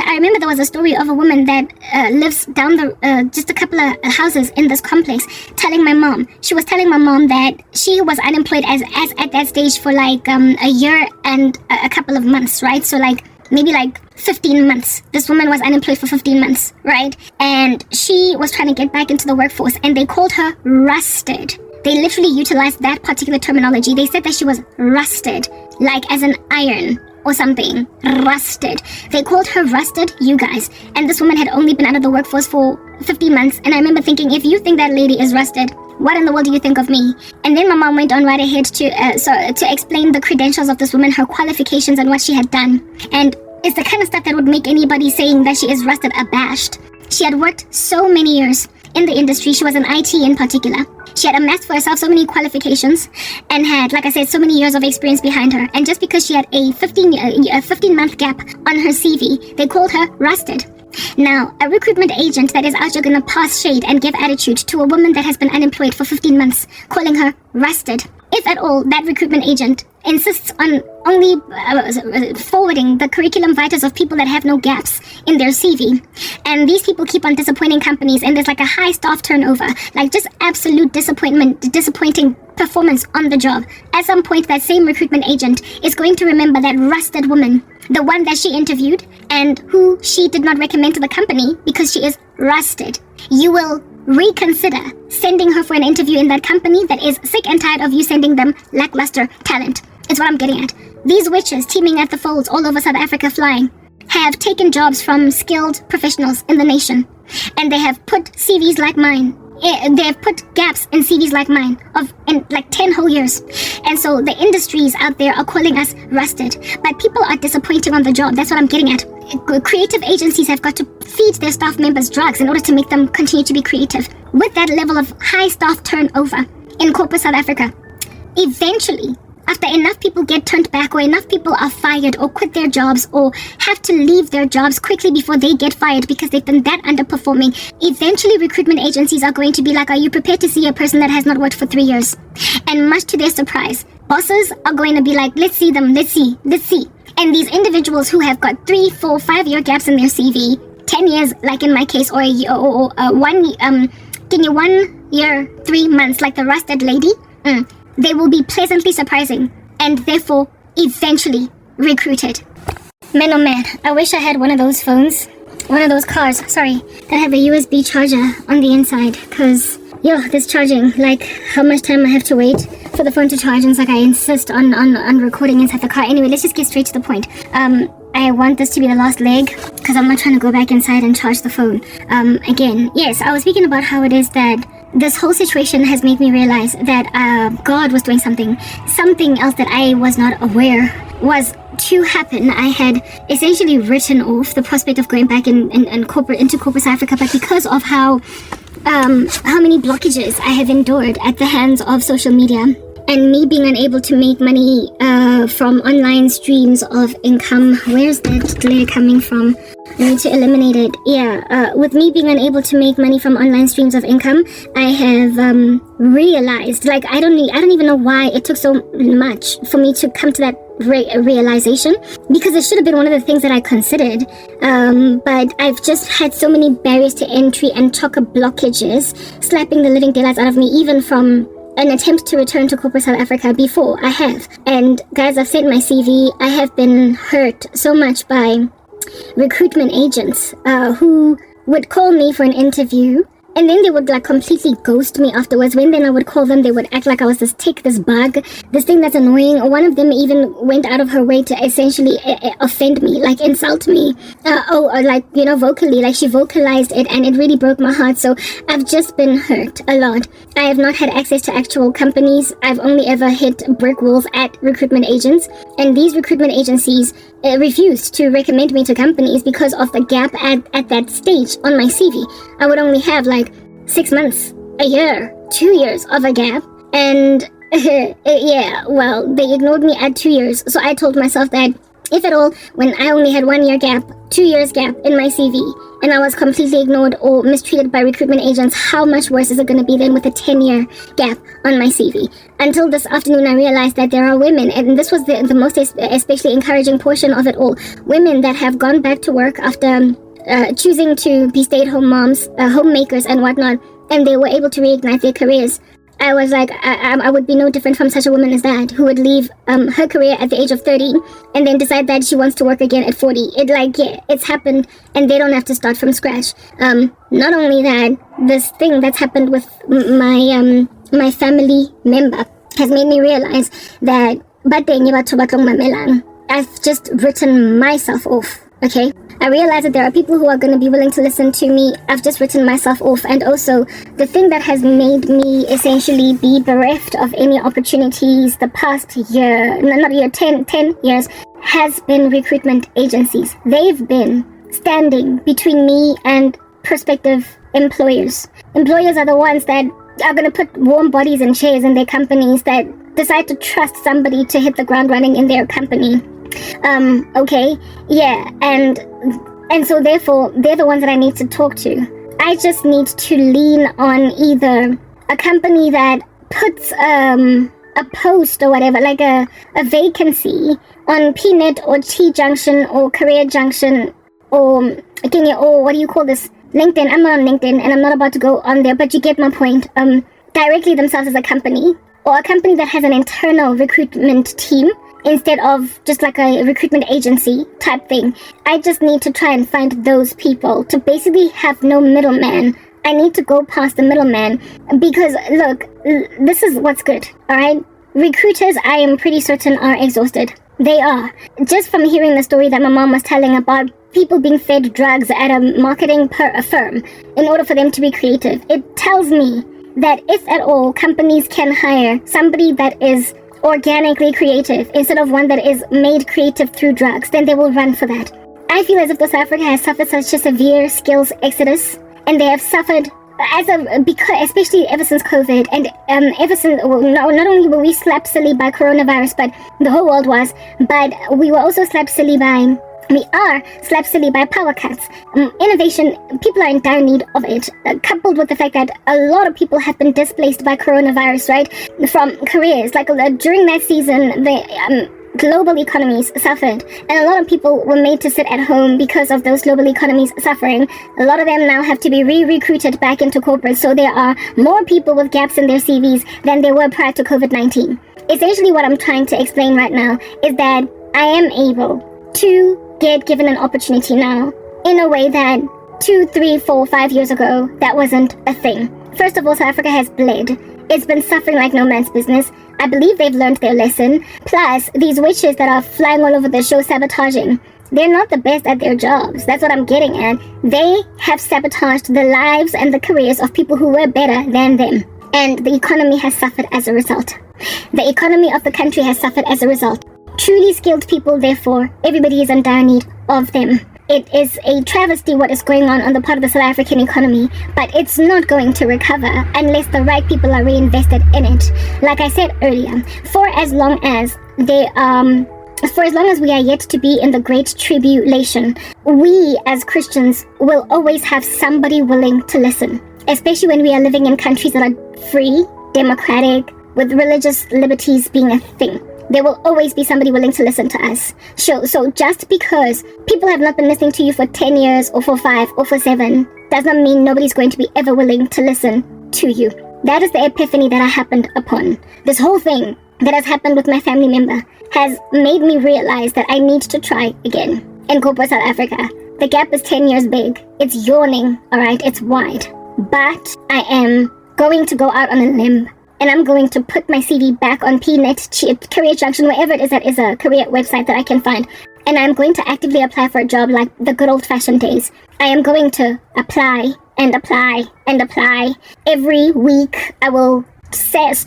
I remember there was a story of a woman that lives down just a couple of houses in this complex, telling my mom. She was telling my mom that she was unemployed as at that stage for like a year and a couple of months, right? So like maybe like 15 months. This woman was unemployed for 15 months, right? And she was trying to get back into the workforce, and they called her rusted. They literally utilized that particular terminology. They said that she was rusted, like as an iron or something. Rusted. They called her rusted, you guys. And this woman had only been out of the workforce for 15 months. And I remember thinking, if you think that lady is rusted, what in the world do you think of me? And then my mom went on right ahead to explain the credentials of this woman, her qualifications and what she had done. And it's the kind of stuff that would make anybody saying that she is rusted abashed. She had worked so many years in the industry. She was in IT in particular. She had amassed for herself so many qualifications and had, like I said, so many years of experience behind her. And just because she had a 15-month gap on her CV, they called her rusted. Now, a recruitment agent that is out here gonna pass shade and give attitude to a woman that has been unemployed for 15 months, calling her rusted. If at all, that recruitment agent insists on only forwarding the curriculum vitae of people that have no gaps in their CV. And these people keep on disappointing companies, and there's like a high staff turnover, like just absolute disappointing performance on the job. At some point, that same recruitment agent is going to remember that rusted woman, the one that she interviewed and who she did not recommend to the company because she is rusted. You will reconsider sending her for an interview in that company that is sick and tired of you sending them lackluster talent. It's what I'm getting at. These witches teeming at the folds all over South Africa flying have taken jobs from skilled professionals in the nation, and they have put CVs like mine. They have put gaps in CVs like mine in like 10 whole years. And so the industries out there are calling us rusted. But people are disappointing on the job. That's what I'm getting at. Creative agencies have got to feed their staff members drugs in order to make them continue to be creative. With that level of high staff turnover in corporate South Africa, eventually, after enough people get turned back, or enough people are fired or quit their jobs or have to leave their jobs quickly before they get fired because they've been that underperforming, eventually recruitment agencies are going to be like, are you prepared to see a person that has not worked for 3 years? And much to their surprise, bosses are going to be like, let's see them, let's see. And these individuals who have got 3, 4, 5 year gaps in their CV, 10 years, like in my case, or 1 year, 3 months, like the rusted lady, they will be pleasantly surprising and therefore eventually recruited. Man, oh man, I wish I had one of those phones, one of those cars, that have a USB charger on the inside, because, this charging, like how much time I have to wait for the phone to charge, and it's like I insist on recording inside the car. Anyway, let's just get straight to the point. I want this to be the last leg, because I'm not trying to go back inside and charge the phone. Again, yes, I was speaking about how it is that this whole situation has made me realize that God was doing something else that I was not aware was to happen. I had essentially written off the prospect of going back into corporate South Africa, but because of how many blockages I have endured at the hands of social media, and me being unable to make money from online streams of income. Where's that glare coming from? I need to eliminate it. With me being unable to make money from online streams of income, I have realized, like, I don't even know why it took so much for me to come to that realization, because it should have been one of the things that I considered, but I've just had so many barriers to entry and chocker blockages slapping the living daylights out of me, even from an attempt to return to corporate South Africa before I have. And guys, I've sent my CV. I have been hurt so much by recruitment agents who would call me for an interview, and then they would like completely ghost me afterwards. When then I would call them, they would act like I was this tick, this bug, this thing that's annoying. One of them even went out of her way to essentially offend me, like insult me, vocally, like she vocalized it, and it really broke my heart. So I've just been hurt a lot. I have not had access to actual companies. I've only ever hit brick walls at recruitment agents, and these recruitment agencies refused to recommend me to companies because of the gap at that stage on my CV. I would only have like 6 months, a year, 2 years of a gap, and they ignored me at 2 years. So I told myself that if at all, when I only had 1 year gap, 2 years gap in my CV, and I was completely ignored or mistreated by recruitment agents, how much worse is it going to be than with a 10-year gap on my CV? Until this afternoon, I realized that there are women, and this was the most especially encouraging portion of it all, women that have gone back to work after choosing to be stay-at-home moms, homemakers and whatnot, and they were able to reignite their careers. I was like, I would be no different from such a woman as that, who would leave her career at the age of 30 and then decide that she wants to work again at 40. It's happened, and they don't have to start from scratch. Not only that, this thing that's happened with my family member has made me realize that I've just written myself off, okay? I realize that there are people who are going to be willing to listen to me. I've just written myself off. And also, the thing that has made me essentially be bereft of any opportunities the past year, 10 years, has been recruitment agencies. They've been standing between me and prospective employers. Employers are the ones that are going to put warm bodies and chairs in their companies that decide to trust somebody to hit the ground running in their company. Okay, yeah, and so therefore, they're the ones that I need to talk to. I just need to lean on either a company that puts a post or whatever, like a vacancy on PNet or T-Junction or Career Junction or what do you call this? LinkedIn. I'm not on LinkedIn and I'm not about to go on there, but you get my point. Directly themselves as a company, or a company that has an internal recruitment team instead of just like a recruitment agency type thing. I just need to try and find those people to basically have no middleman. I need to go past the middleman because, look, this is what's good, all right? Recruiters, I am pretty certain, are exhausted. They are. Just from hearing the story that my mom was telling about people being fed drugs at a marketing firm in order for them to be creative, it tells me that if at all companies can hire somebody that is organically creative instead of one that is made creative through drugs, then they will run for that. I feel as if South Africa has suffered such a severe skills exodus, and they have suffered because especially ever since COVID, and ever since, not only were we slapped silly by coronavirus, but the whole world was, but we were also we are slapped silly by power cuts. Innovation, people are in dire need of it, coupled with the fact that a lot of people have been displaced by coronavirus, right, from careers. Like during that season, the global economies suffered, and a lot of people were made to sit at home because of those global economies suffering. A lot of them now have to be recruited back into corporate, so there are more people with gaps in their CVs than there were prior to COVID-19. Essentially what I'm trying to explain right now is that I am able to get given an opportunity now in a way that 2, 3, 4, 5 years ago, that wasn't a thing. First of all, South Africa has bled. It's been suffering like no man's business. I believe they've learned their lesson. Plus, these witches that are flying all over the show sabotaging, they're not the best at their jobs. That's what I'm getting at. They have sabotaged the lives and the careers of people who were better than them. And the economy has suffered as a result. The economy of the country has suffered as a result. Truly skilled people, therefore, everybody is in dire need of them. It is a travesty what is going on the part of the South African economy, but it's not going to recover unless the right people are reinvested in it. Like I said earlier, for as long as we are yet to be in the Great Tribulation, we as Christians will always have somebody willing to listen, especially when we are living in countries that are free, democratic, with religious liberties being a thing. There will always be somebody willing to listen to us. So just because people have not been listening to you for 10 years or for 5 or for 7 does not mean nobody's going to be ever willing to listen to you. That is the epiphany that I happened upon. This whole thing that has happened with my family member has made me realize that I need to try again in corporate South Africa. The gap is 10 years big. It's yawning, alright? It's wide. But I am going to go out on a limb. And I'm going to put my CV back on PNet, Career Junction, wherever it is that is a career website that I can find. And I'm going to actively apply for a job like the good old-fashioned days. I am going to apply and apply and apply. Every week I will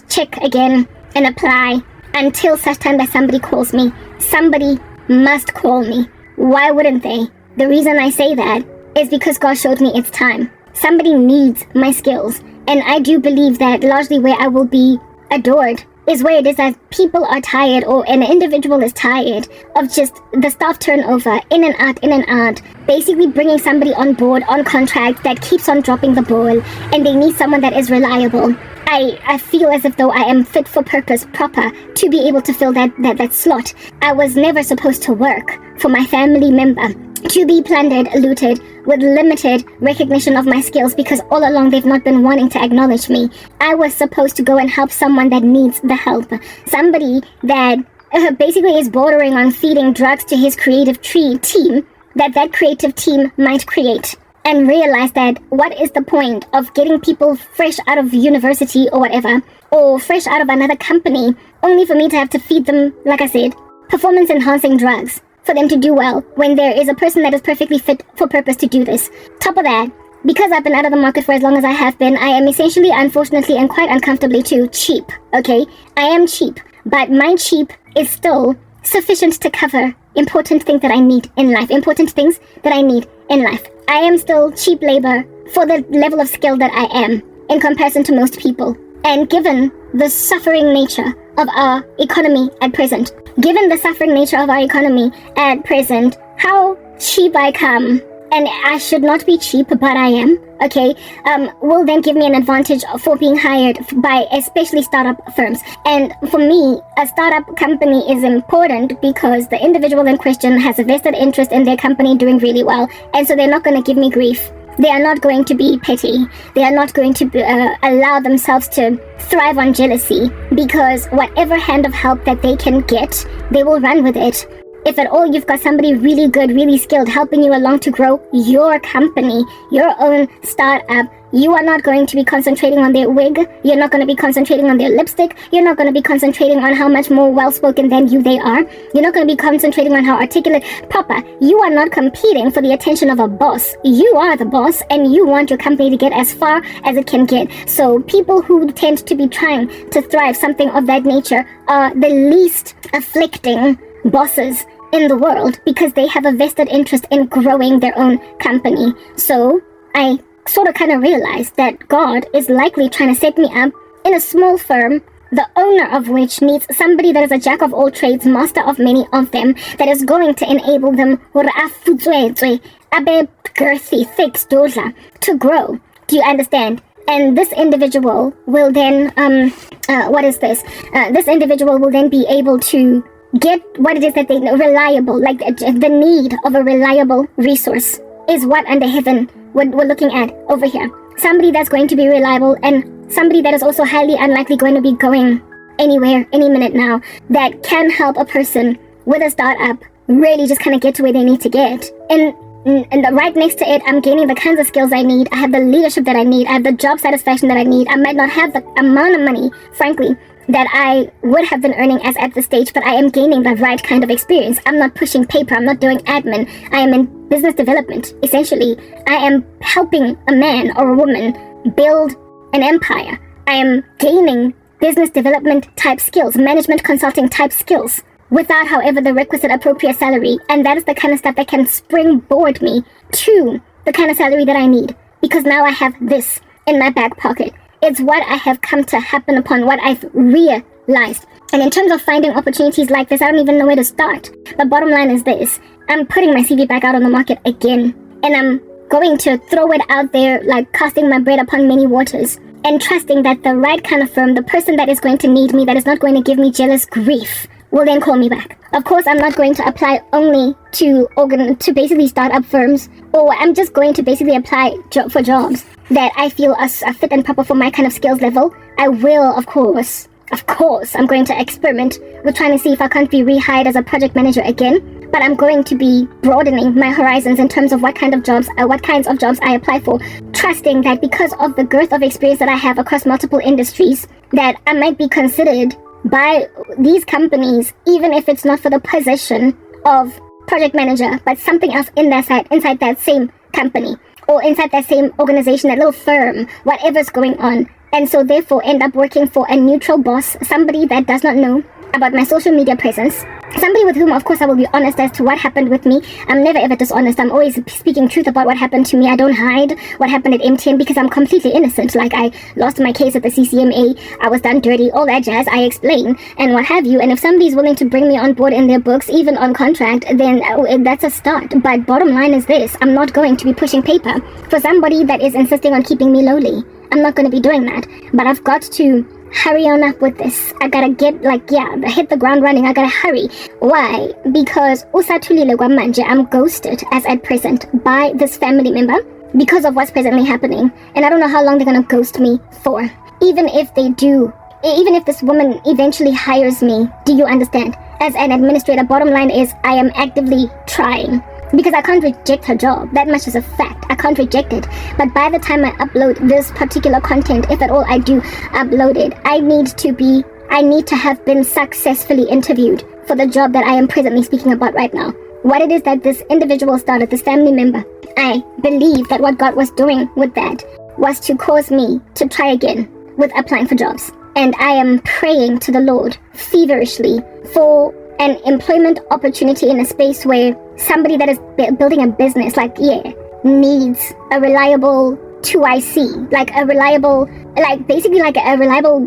check again and apply until such time that somebody calls me. Somebody must call me. Why wouldn't they? The reason I say that is because God showed me it's time. Somebody needs my skills. And I do believe that largely where I will be adored is where it is that people are tired, or an individual is tired of just the staff turnover, in and out, basically bringing somebody on board on contract that keeps on dropping the ball, and they need someone that is reliable. I feel as if though I am fit for purpose proper to be able to fill that slot. I was never supposed to work for my family member to be plundered, looted, with limited recognition of my skills, because all along they've not been wanting to acknowledge me. I was supposed to go and help someone that needs the help. Somebody that basically is bordering on feeding drugs to his creative team, that creative team might create. And realize that what is the point of getting people fresh out of university or whatever, or fresh out of another company, only for me to have to feed them, like I said, performance-enhancing drugs for them to do well, when there is a person that is perfectly fit for purpose to do this. Top of that, because I've been out of the market for as long as I have been, I am essentially, unfortunately, and quite uncomfortably too, cheap, okay? I am cheap, but my cheap is still sufficient to cover important things that I need in life. I am still cheap labor for the level of skill that I am. in comparison to most people. And given the suffering nature of our economy at present, how cheap I come, and I should not be cheap, but I am, okay, will then give me an advantage for being hired by especially startup firms. And for me, a startup company is important because the individual in question has a vested interest in their company doing really well, and so they're not going to give me grief. They are not going to be petty. They are not going to allow themselves to thrive on jealousy, because whatever hand of help that they can get, they will run with it. If at all you've got somebody really good, really skilled, helping you along to grow your company, your own startup, you are not going to be concentrating on their wig. You're not going to be concentrating on their lipstick. You're not going to be concentrating on how much more well-spoken than you they are. You're not going to be concentrating on how articulate, proper. You are not competing for the attention of a boss. You are the boss, and you want your company to get as far as it can get. So people who tend to be trying to thrive, something of that nature, are the least afflicting bosses in the world, because they have a vested interest in growing their own company. So I sort of kind of realized that God is likely trying to set me up in a small firm, the owner of which needs somebody that is a jack of all trades, master of many of them, that is going to enable them girthy, thick, to grow. Do you understand? And this individual will then, this individual will then be able to get what it is that they know, reliable, like the need of a reliable resource is what under heaven we're looking at over here. Somebody that's going to be reliable, and somebody that is also highly unlikely going to be going anywhere any minute now, that can help a person with a startup really just kind of get to where they need to get. And right next to it, I'm gaining the kinds of skills I need. I have the leadership that I need. I have the job satisfaction that I need. I might not have the amount of money, frankly, that I would have been earning as at this stage, but I am gaining the right kind of experience. I'm not pushing paper. I'm not doing admin. I am in business development. Essentially, I am helping a man or a woman build an empire. I am gaining business development type skills, management consulting type skills, without, however, the requisite appropriate salary. And that is the kind of stuff that can springboard me to the kind of salary that I need, because now I have this in my back pocket. It's what I have come to happen upon, what I've realized. And in terms of finding opportunities like this, I don't even know where to start. But bottom line is this: I'm putting my CV back out on the market again. And I'm going to throw it out there, like casting my bread upon many waters, and trusting that the right kind of firm, the person that is going to need me, that is not going to give me jealous grief, will then call me back. Of course, I'm not going to apply only to basically startup firms, or I'm just going to basically apply for jobs that I feel are fit and proper for my kind of skills level. I will, of course, I'm going to experiment with trying to see if I can't be rehired as a project manager again. But I'm going to be broadening my horizons in terms of what kinds of jobs I apply for, trusting that because of the girth of experience that I have across multiple industries, that I might be considered by these companies, even if it's not for the position of project manager, but something else inside that same company, or inside that same organization, that little firm, whatever's going on. And so therefore end up working for a neutral boss, somebody that does not know about my social media presence, somebody with whom, of course, I will be honest as to what happened with me. I'm never ever dishonest. I'm always speaking truth about what happened to me. I don't hide what happened at MTN because I'm completely innocent. Like, I lost my case at the CCMA, I was done dirty, all that jazz, I explain, and what have you. And if somebody's willing to bring me on board in their books, even on contract, then that's a start. But bottom line is this: I'm not going to be pushing paper for somebody that is insisting on keeping me lowly. I'm not going to be doing that. But I've got to hurry on up with this. I gotta get, hit the ground running. I gotta hurry. Why? Because I'm ghosted as at present by this family member because of what's presently happening. And I don't know how long they're gonna ghost me for. Even if they do, even if this woman eventually hires me, do you understand? As an administrator, bottom line is I am actively trying. Because I can't reject her job. That much is a fact. I can't reject it. But by the time I upload this particular content, if at all I do upload it, I need to have been successfully interviewed for the job that I am presently speaking about right now. What it is that this individual started, this family member, I believe that what God was doing with that was to cause me to try again with applying for jobs. And I am praying to the Lord feverishly for an employment opportunity in a space where somebody that is building a business, needs a reliable 2IC, like a reliable, like basically like a reliable,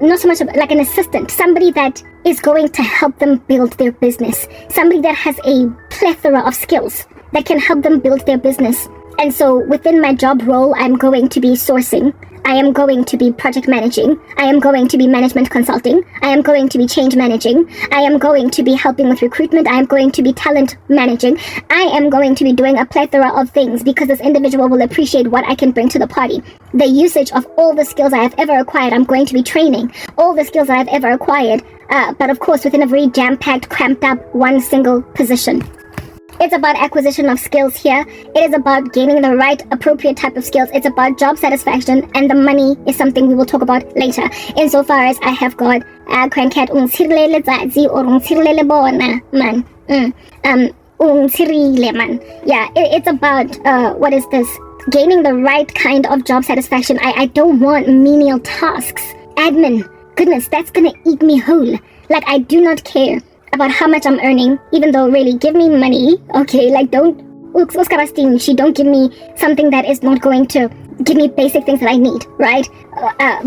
not so much like an assistant, somebody that is going to help them build their business, somebody that has a plethora of skills that can help them build their business. And so within my job role, I'm going to be sourcing, I am going to be project managing, I am going to be management consulting, I am going to be change managing, I am going to be helping with recruitment, I am going to be talent managing, I am going to be doing a plethora of things because this individual will appreciate what I can bring to the party. The usage of all the skills I have ever acquired, I'm going to be training all the skills that I've ever acquired, but of course within a very jam-packed, cramped up, one single position. It's about acquisition of skills here. It is about gaining the right, appropriate type of skills. It's about job satisfaction, and the money is something we will talk about later. Insofar as I have got Crankat man. Yeah, it's about what is this? Gaining the right kind of job satisfaction. I don't want menial tasks. Admin, goodness, that's gonna eat me whole. Like, I do not care about how much I'm earning, even though really give me money, okay, like don't give me something that is not going to give me basic things that I need, right?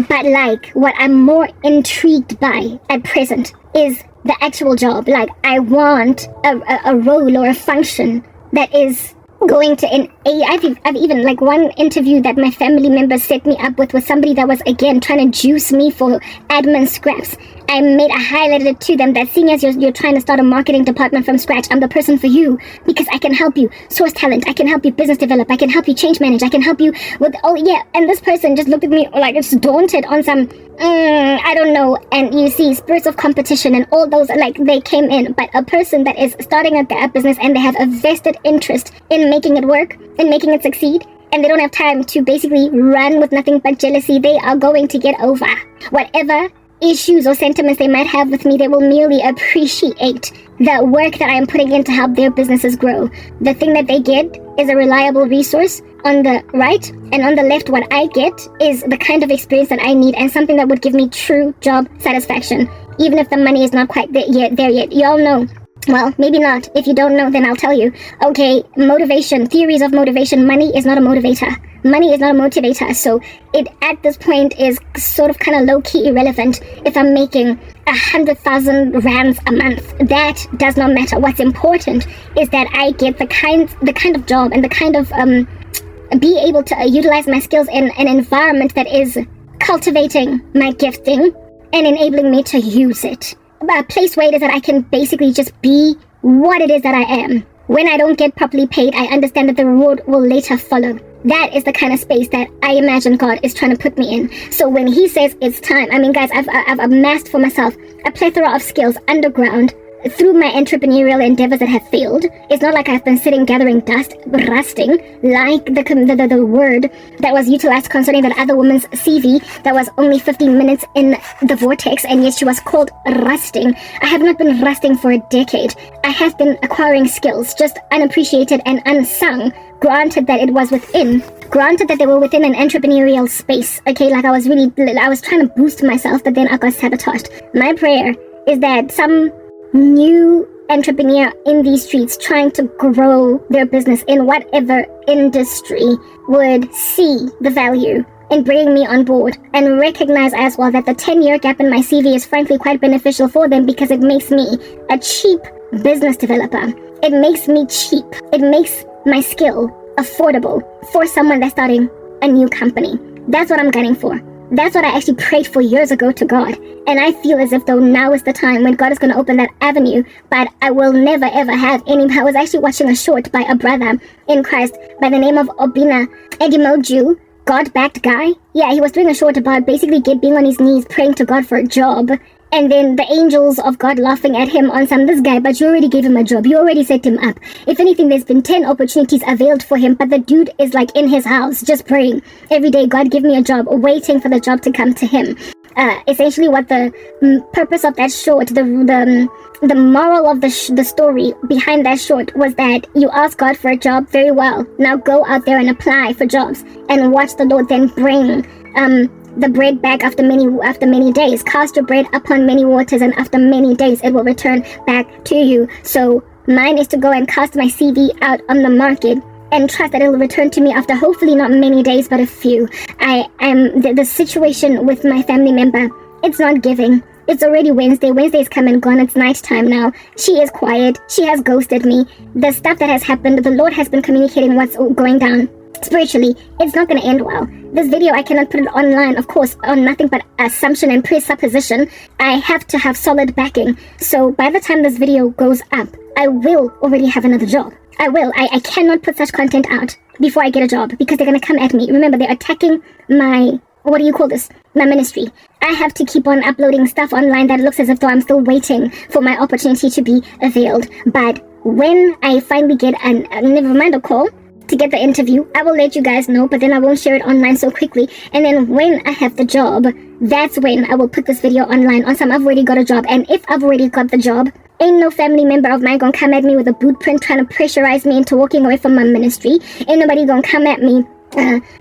But like what I'm more intrigued by at present is the actual job. Like I want a role or a function that is going to I've even like one interview that my family members set me up with was somebody that was again trying to juice me for admin scraps. I highlighted it to them that seeing as you're trying to start a marketing department from scratch, I'm the person for you because I can help you source talent, I can help you business develop, I can help you change manage, I can help you with and this person just looked at me like it's daunted on some I don't know, and you see spirits of competition and all those, like they came in, but a person that is starting up their business and they have a vested interest in making it work and making it succeed, and they don't have time to basically run with nothing but jealousy, they are going to get over whatever issues or sentiments they might have with me. They will merely appreciate the work that I am putting in to help their businesses grow. The thing that they get is a reliable resource on the right, and on the left what I get is the kind of experience that I need and something that would give me true job satisfaction, even if the money is not quite there yet. You all know. Well, maybe not. If you don't know, then I'll tell you. Okay, motivation, theories of motivation. Money is not a motivator. Money is not a motivator. So it at this point is sort of kind of low-key irrelevant if I'm making 100,000 rands a month. That does not matter. What's important is that I get the kind of job and the kind of be able to utilize my skills in an environment that is cultivating my gifting and enabling me to use it. A place where it is that I can basically just be what it is that I am. When I don't get properly paid, I understand that the reward will later follow. That is the kind of space that I imagine God is trying to put me in. So when he says it's time, I mean, guys, I've amassed for myself a plethora of skills underground through my entrepreneurial endeavors that have failed. It's not like I've been sitting gathering dust, rusting, like the word that was utilized concerning that other woman's CV that was only 15 minutes in the vortex, and yet she was called rusting. I have not been rusting for a decade. I have been acquiring skills, just unappreciated and unsung. Granted that it was granted that they were within an entrepreneurial space. Okay, like I was trying to boost myself, but then I got sabotaged. My prayer is that some new entrepreneur in these streets trying to grow their business in whatever industry would see the value in bringing me on board and recognize as well that the 10-year gap in my CV is frankly quite beneficial for them because it makes me a cheap business developer. It makes me cheap. It makes my skill affordable for someone that's starting a new company. That's what I'm gunning for. That's what I actually prayed for years ago to God. And I feel as if though now is the time when God is going to open that avenue, but I will never ever have any. I was actually watching a short by a brother in Christ by the name of Obina Edimoju, God-backed guy. Yeah, he was doing a short about basically being on his knees praying to God for a job. And then the angels of God laughing at him on this guy, but you already gave him a job. You already set him up. If anything, there's been 10 opportunities availed for him, but the dude is like in his house, just praying. Every day, God, give me a job, waiting for the job to come to him. Essentially what the purpose of that short, the moral of the story behind that short was that you ask God for a job, very well. Now go out there and apply for jobs and watch the Lord then bring the bread back after many days. Cast your bread upon many waters, and after many days it will return back to you. So mine is to go and cast my CV out on the market and trust that it will return to me after hopefully not many days, but a few. The situation with my family member, it's not giving. It's already Wednesday. Wednesday's come and gone. It's night time now. She is quiet. She has ghosted me. The stuff that has happened, the Lord has been communicating what's going down. Spiritually, it's not going to end well. This video, I cannot put it online, of course, on nothing but assumption and presupposition. I have to have solid backing. So by the time this video goes up, I will already have another job. I will. I cannot put such content out before I get a job because they're going to come at me. Remember, they're attacking my, what do you call this? My ministry. I have to keep on uploading stuff online that looks as if though I'm still waiting for my opportunity to be availed. But when I finally get never mind a call to get the interview, I will let you guys know, but then I won't share it online so quickly. And then when I have the job, that's when I will put this video online on some I've already got a job. And if I've already got the job, ain't no family member of mine gonna come at me with a boot print trying to pressurize me into walking away from my ministry. Ain't nobody gonna come at me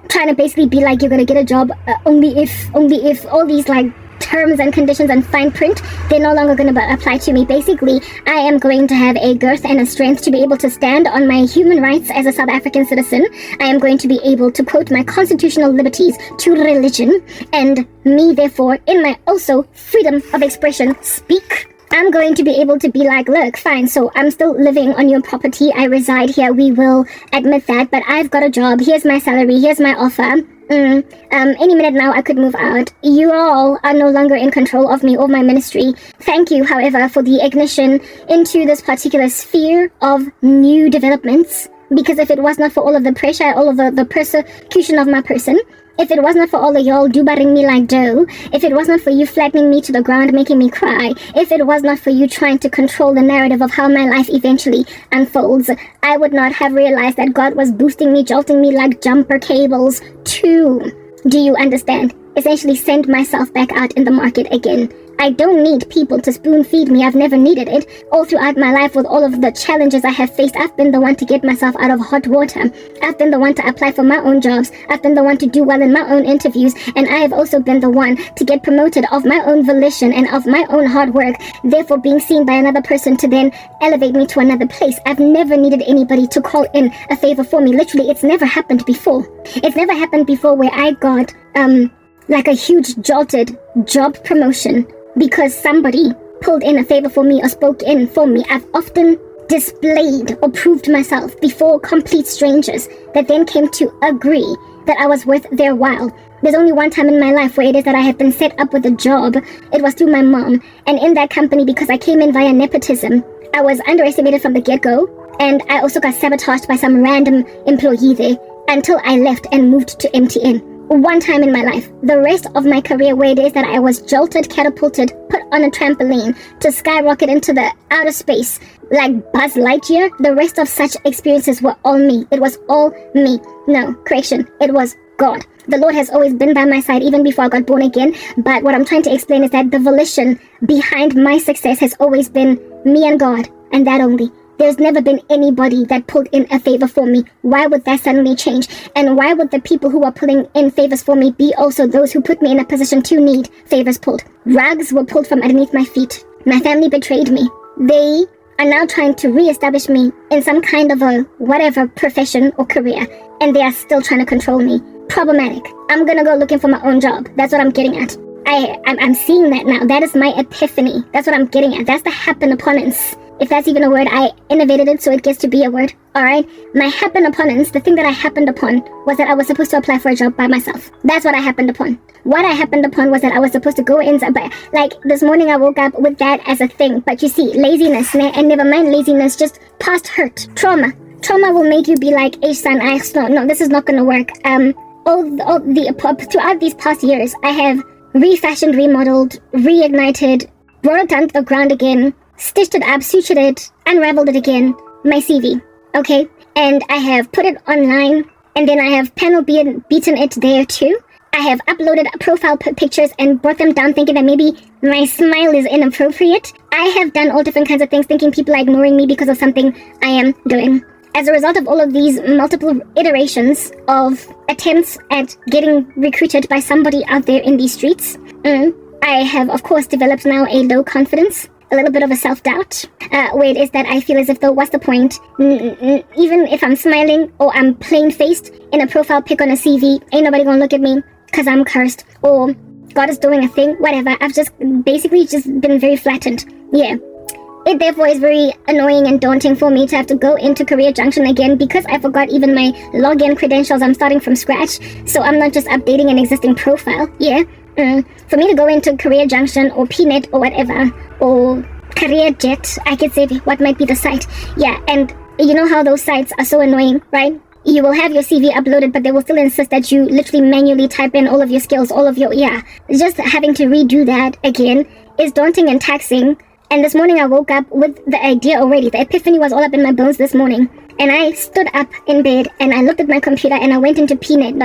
trying to basically be like, you're gonna get a job only if all these like terms and conditions and fine print, they're no longer going to apply to me. Basically, I am going to have a girth and a strength to be able to stand on my human rights as a South African citizen. I am going to be able to quote my constitutional liberties to religion, and me, therefore, in my also freedom of expression, speak. I'm going to be able to be like, look, fine, so I'm still living on your property. I reside here. We will admit that, but I've got a job. Here's my salary. Here's my offer. Any minute now I could move out. You all are no longer in control of me or my ministry. Thank you, however, for the ignition into this particular sphere of new developments. Because if it was not for all of the pressure, all of the persecution of my person, if it was not for all of y'all dubaring me like dough, if it was not for you flattening me to the ground, making me cry, if it was not for you trying to control the narrative of how my life eventually unfolds, I would not have realized that God was boosting me, jolting me like jumper cables to, do you understand, essentially send myself back out in the market again. I don't need people to spoon feed me. I've never needed it. All throughout my life, with all of the challenges I have faced, I've been the one to get myself out of hot water. I've been the one to apply for my own jobs. I've been the one to do well in my own interviews. And I have also been the one to get promoted of my own volition and of my own hard work, therefore being seen by another person to then elevate me to another place. I've never needed anybody to call in a favor for me. Literally, it's never happened before. It's never happened before where I got, like a huge jolted job promotion because somebody pulled in a favor for me or spoke in for me. I've often displayed or proved myself before complete strangers that then came to agree that I was worth their while. There's only one time in my life where it is that I have been set up with a job. It was through my mom. And in that company, because I came in via nepotism, I was underestimated from the get-go. And I also got sabotaged by some random employee there until I left and moved to MTN. One time in my life. The rest of my career, where it is that I was jolted, catapulted, put on a trampoline to skyrocket into the outer space like Buzz Lightyear, the rest of such experiences were all me. It was all me. No, correction. It was God. The Lord has always been by my side even before I got born again. But what I'm trying to explain is that the volition behind my success has always been me and God, and that only. There's never been anybody that pulled in a favor for me. Why would that suddenly change? And why would the people who are pulling in favors for me be also those who put me in a position to need favors pulled? Rugs were pulled from underneath my feet. My family betrayed me. They are now trying to reestablish me in some kind of a whatever profession or career, and they are still trying to control me. Problematic. I'm gonna go looking for my own job. That's what I'm getting at. I'm seeing that now. That is my epiphany. That's what I'm getting at. That's the happenopponence. If that's even a word, I innovated it so it gets to be a word. Alright? My happenopponence, the thing that I happened upon was that I was supposed to apply for a job by myself. That's what I happened upon. What I happened upon was that I was supposed to go in, like this morning I woke up with that as a thing. But you see, laziness, and never mind laziness, just past hurt, trauma. Trauma will make you be like, hey son, no, this is not gonna work. Throughout these past years, I have refashioned, remodeled, reignited, brought it down to the ground again, stitched it up, sutured it, unraveled it again, my CV, okay? And I have put it online, and then I have panel beaten it there too. I have uploaded profile pictures and brought them down thinking that maybe my smile is inappropriate. I have done all different kinds of things thinking people are ignoring me because of something I am doing. As a result of all of these multiple iterations of attempts at getting recruited by somebody out there in these streets, I have, of course, developed now a low confidence. a little bit of a self-doubt, where it is that I feel as if though, what's the point? Even if I'm smiling or I'm plain-faced in a profile pic on a CV, ain't nobody gonna look at me because I'm cursed, or God is doing a thing, whatever. I've just basically just been very flattened. Yeah. It therefore is very annoying and daunting for me to have to go into Career Junction again because I forgot even my login credentials. I'm starting from scratch, so I'm not just updating an existing profile. Yeah. For me to go into Career Junction or PNet or whatever, or Career Jet, I could say what might be the site. Yeah, and you know how those sites are so annoying, right? You will have your CV uploaded, but they will still insist that you literally manually type in all of your skills, all of your, just having to redo that again is daunting and taxing. And this morning I woke up with the idea already. The epiphany was all up in my bones this morning. And I stood up in bed and I looked at my computer and I went into PNet.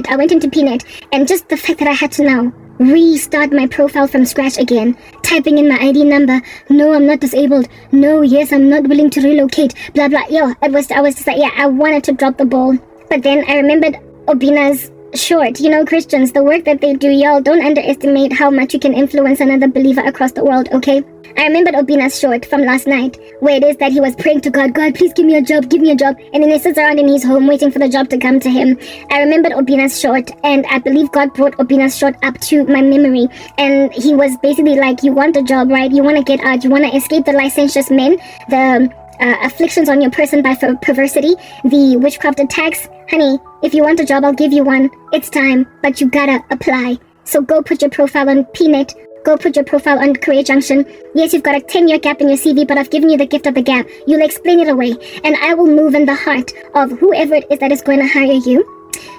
I went into PNet. And just the fact that I had to now restart my profile from scratch again, typing in my ID number. No, I'm not disabled. No, yes, I'm not willing to relocate. Blah, blah. I was just like, I wanted to drop the ball. But then I remembered Obina's short. Christians, the work that they do, y'all, don't underestimate how much you can influence another believer across the world, okay? I remembered Obina's short from last night, where it is that he was praying to God, God, please give me a job, and then he sits around in his home waiting for the job to come to him. I remembered Obina's short, and I believe God brought Obina's short up to my memory, and he was basically like, you want a job, right? You want to get out, you want to escape the licentious men, the afflictions on your person by perversity, the witchcraft attacks. Honey, if you want a job, I'll give you one. It's time, but you gotta apply. So go put your profile on PNet. Go put your profile on Career Junction. Yes, you've got a 10-year gap in your CV, but I've given you the gift of the gap. You'll explain it away, and I will move in the heart of whoever it is that is going to hire you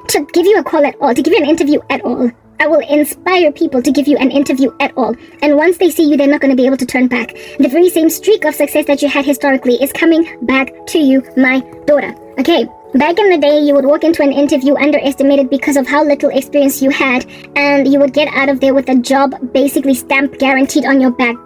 to give you a call at all, to give you an interview at all. I will inspire people to give you an interview at all. And once they see you, they're not going to be able to turn back. The very same streak of success that you had historically is coming back to you, my daughter. Okay? Back in the day, you would walk into an interview underestimated because of how little experience you had, and you would get out of there with a job basically stamped guaranteed on your back.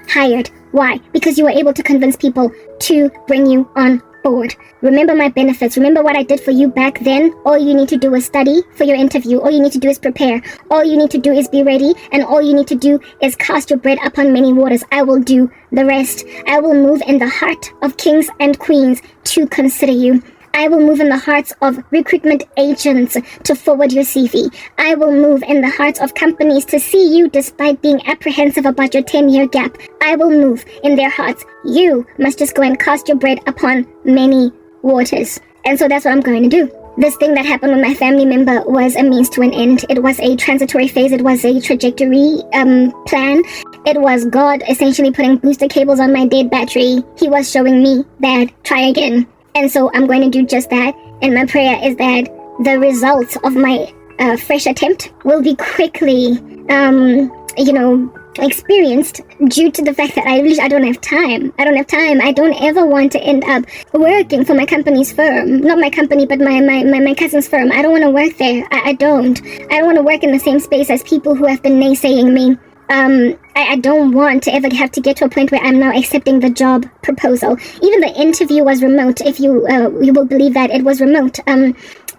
Hired. Why? Because you were able to convince people to bring you on board. Remember my benefits. Remember what I did for you back then. All you need to do is study for your interview. All you need to do is prepare. All you need to do is be ready, and all you need to do is cast your bread upon many waters. I will do the rest. I will move in the heart of kings and queens to consider you. I will move in the hearts of recruitment agents to forward your CV. I will move in the hearts of companies to see you despite being apprehensive about your 10-year gap. I will move in their hearts. You must just go and cast your bread upon many waters. And so that's what I'm going to do. This thing that happened with my family member was a means to an end. It was a transitory phase. It was a trajectory plan. It was God essentially putting booster cables on my dead battery. He was showing me that try again. And so I'm going to do just that. And my prayer is that the results of my fresh attempt will be quickly, experienced due to the fact that I don't have time. I don't ever want to end up working for my company's firm. Not my company, but my cousin's firm. I don't want to work there. I don't want to work in the same space as people who have been naysaying me. I don't want to ever have to get to a point where I'm now accepting the job proposal. Even the interview was remote, if you will believe that. It was remote.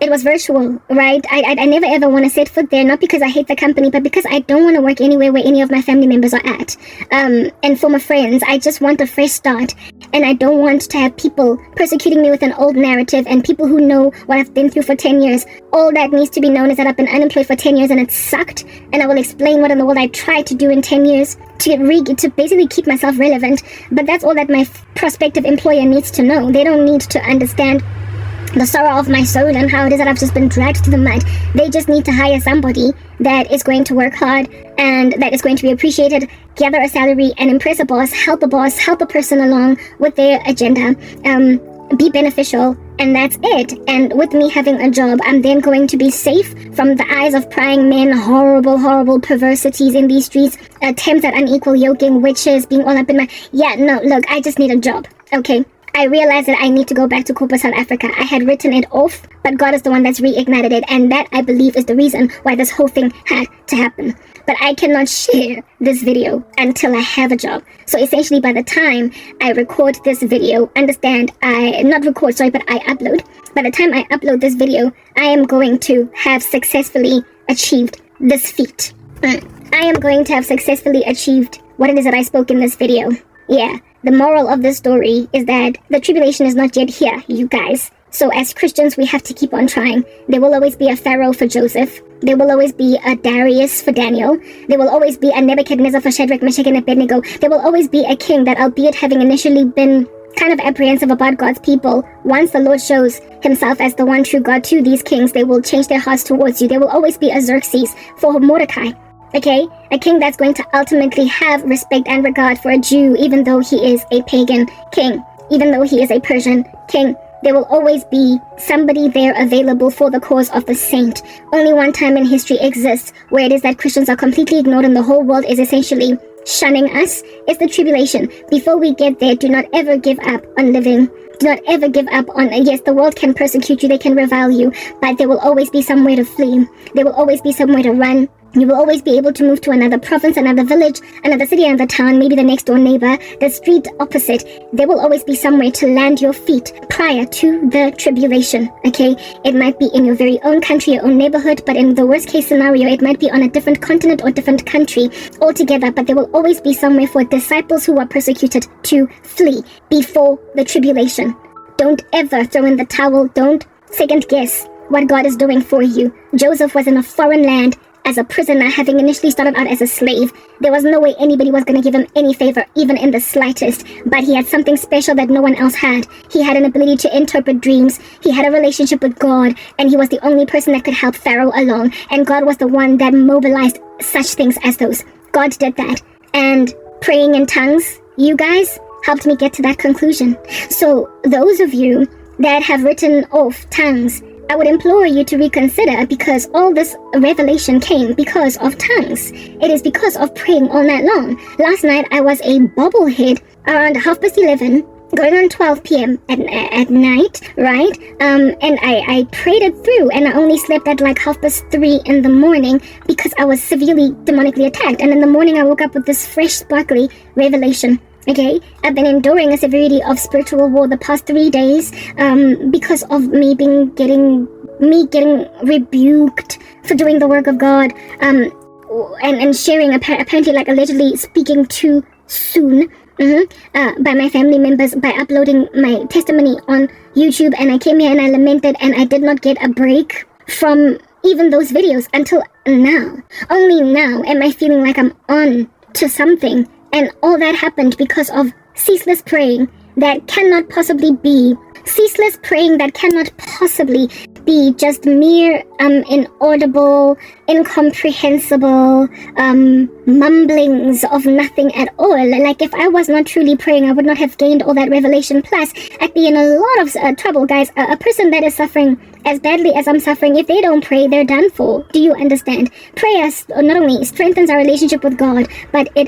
It was virtual, right? I never ever want to set foot there, not because I hate the company, but because I don't want to work anywhere where any of my family members are at. And for my friends, I just want a fresh start. And I don't want to have people persecuting me with an old narrative and people who know what I've been through for 10 years. All that needs to be known is that I've been unemployed for 10 years and it sucked. And I will explain what in the world I tried to do in 10 years to basically keep myself relevant. But that's all that my prospective employer needs to know. They don't need to understand the sorrow of my soul and how it is that I've just been dragged to the mud. They just need to hire somebody that is going to work hard and that is going to be appreciated, gather a salary and impress a boss, help a person along with their agenda, be beneficial, and that's it. And with me having a job, I'm then going to be safe from the eyes of prying men, horrible perversities in these streets, attempts at unequal yoking, witches being all up in my... Look, I just need a job, okay? I realized that I need to go back to corporate South Africa. I had written it off, but God is the one that's reignited it, and that, I believe, is the reason why this whole thing had to happen. But I cannot share this video until I have a job. So essentially, by the time I record this video, but I upload. By the time I upload this video, I am going to have successfully achieved this feat. I am going to have successfully achieved what it is that I spoke in this video. Yeah, the moral of this story is that the tribulation is not yet here, you guys. So as Christians, we have to keep on trying. There will always be a Pharaoh for Joseph. There will always be a Darius for Daniel. There will always be a Nebuchadnezzar for Shadrach, Meshach, and Abednego. There will always be a king that, albeit having initially been kind of apprehensive about God's people, once the Lord shows himself as the one true God to these kings, they will change their hearts towards you. There will always be a Xerxes for Mordecai. Okay, a king that's going to ultimately have respect and regard for a Jew, even though he is a pagan king, even though he is a Persian king. There will always be somebody there available for the cause of the saint. Only one time in history exists where it is that Christians are completely ignored and the whole world is essentially shunning us. It's the tribulation. Before we get there, do not ever give up on living. Do not ever give up on, yes, the world can persecute you, they can revile you, but there will always be somewhere to flee. There will always be somewhere to run. You will always be able to move to another province, another village, another city, another town, maybe the next door neighbor, the street opposite. There will always be somewhere to land your feet prior to the tribulation, okay? It might be in your very own country, your own neighborhood, but in the worst case scenario, it might be on a different continent or different country altogether, but there will always be somewhere for disciples who are persecuted to flee before the tribulation. Don't ever throw in the towel. Don't second guess what God is doing for you. Joseph was in a foreign land as a prisoner, having initially started out as a slave. There was no way anybody was going to give him any favor, even in the slightest, but he had something special that no one else had. He had an ability to interpret dreams, he had a relationship with God, and he was the only person that could help Pharaoh along, and God was the one that mobilized such things as those. God did that, and praying in tongues, you guys, helped me get to that conclusion. So those of you that have written off tongues, I would implore you to reconsider, because all this revelation came because of tongues. It is because of praying all night long. Last night I was a bobblehead around 11:30, going on 12 p.m. at night, right? And I prayed it through, and I only slept at like 3:30 in the morning because I was severely demonically attacked. And in the morning I woke up with this fresh, sparkly revelation. Okay, I've been enduring a severity of spiritual war the past 3 days because of me getting rebuked for doing the work of God, and sharing, apparently, like, allegedly speaking too soon by my family members by uploading my testimony on YouTube. And I came here and I lamented, and I did not get a break from even those videos until now. Only now am I feeling like I'm on to something. And all that happened because of ceaseless praying that cannot possibly be just mere inaudible, incomprehensible mumblings of nothing at all. Like, if I was not truly praying, I would not have gained all that revelation. Plus, I'd be in a lot of trouble, guys. A person that is suffering as badly as I'm suffering, if they don't pray, they're done for. Do you understand? Prayer not only strengthens our relationship with God, but it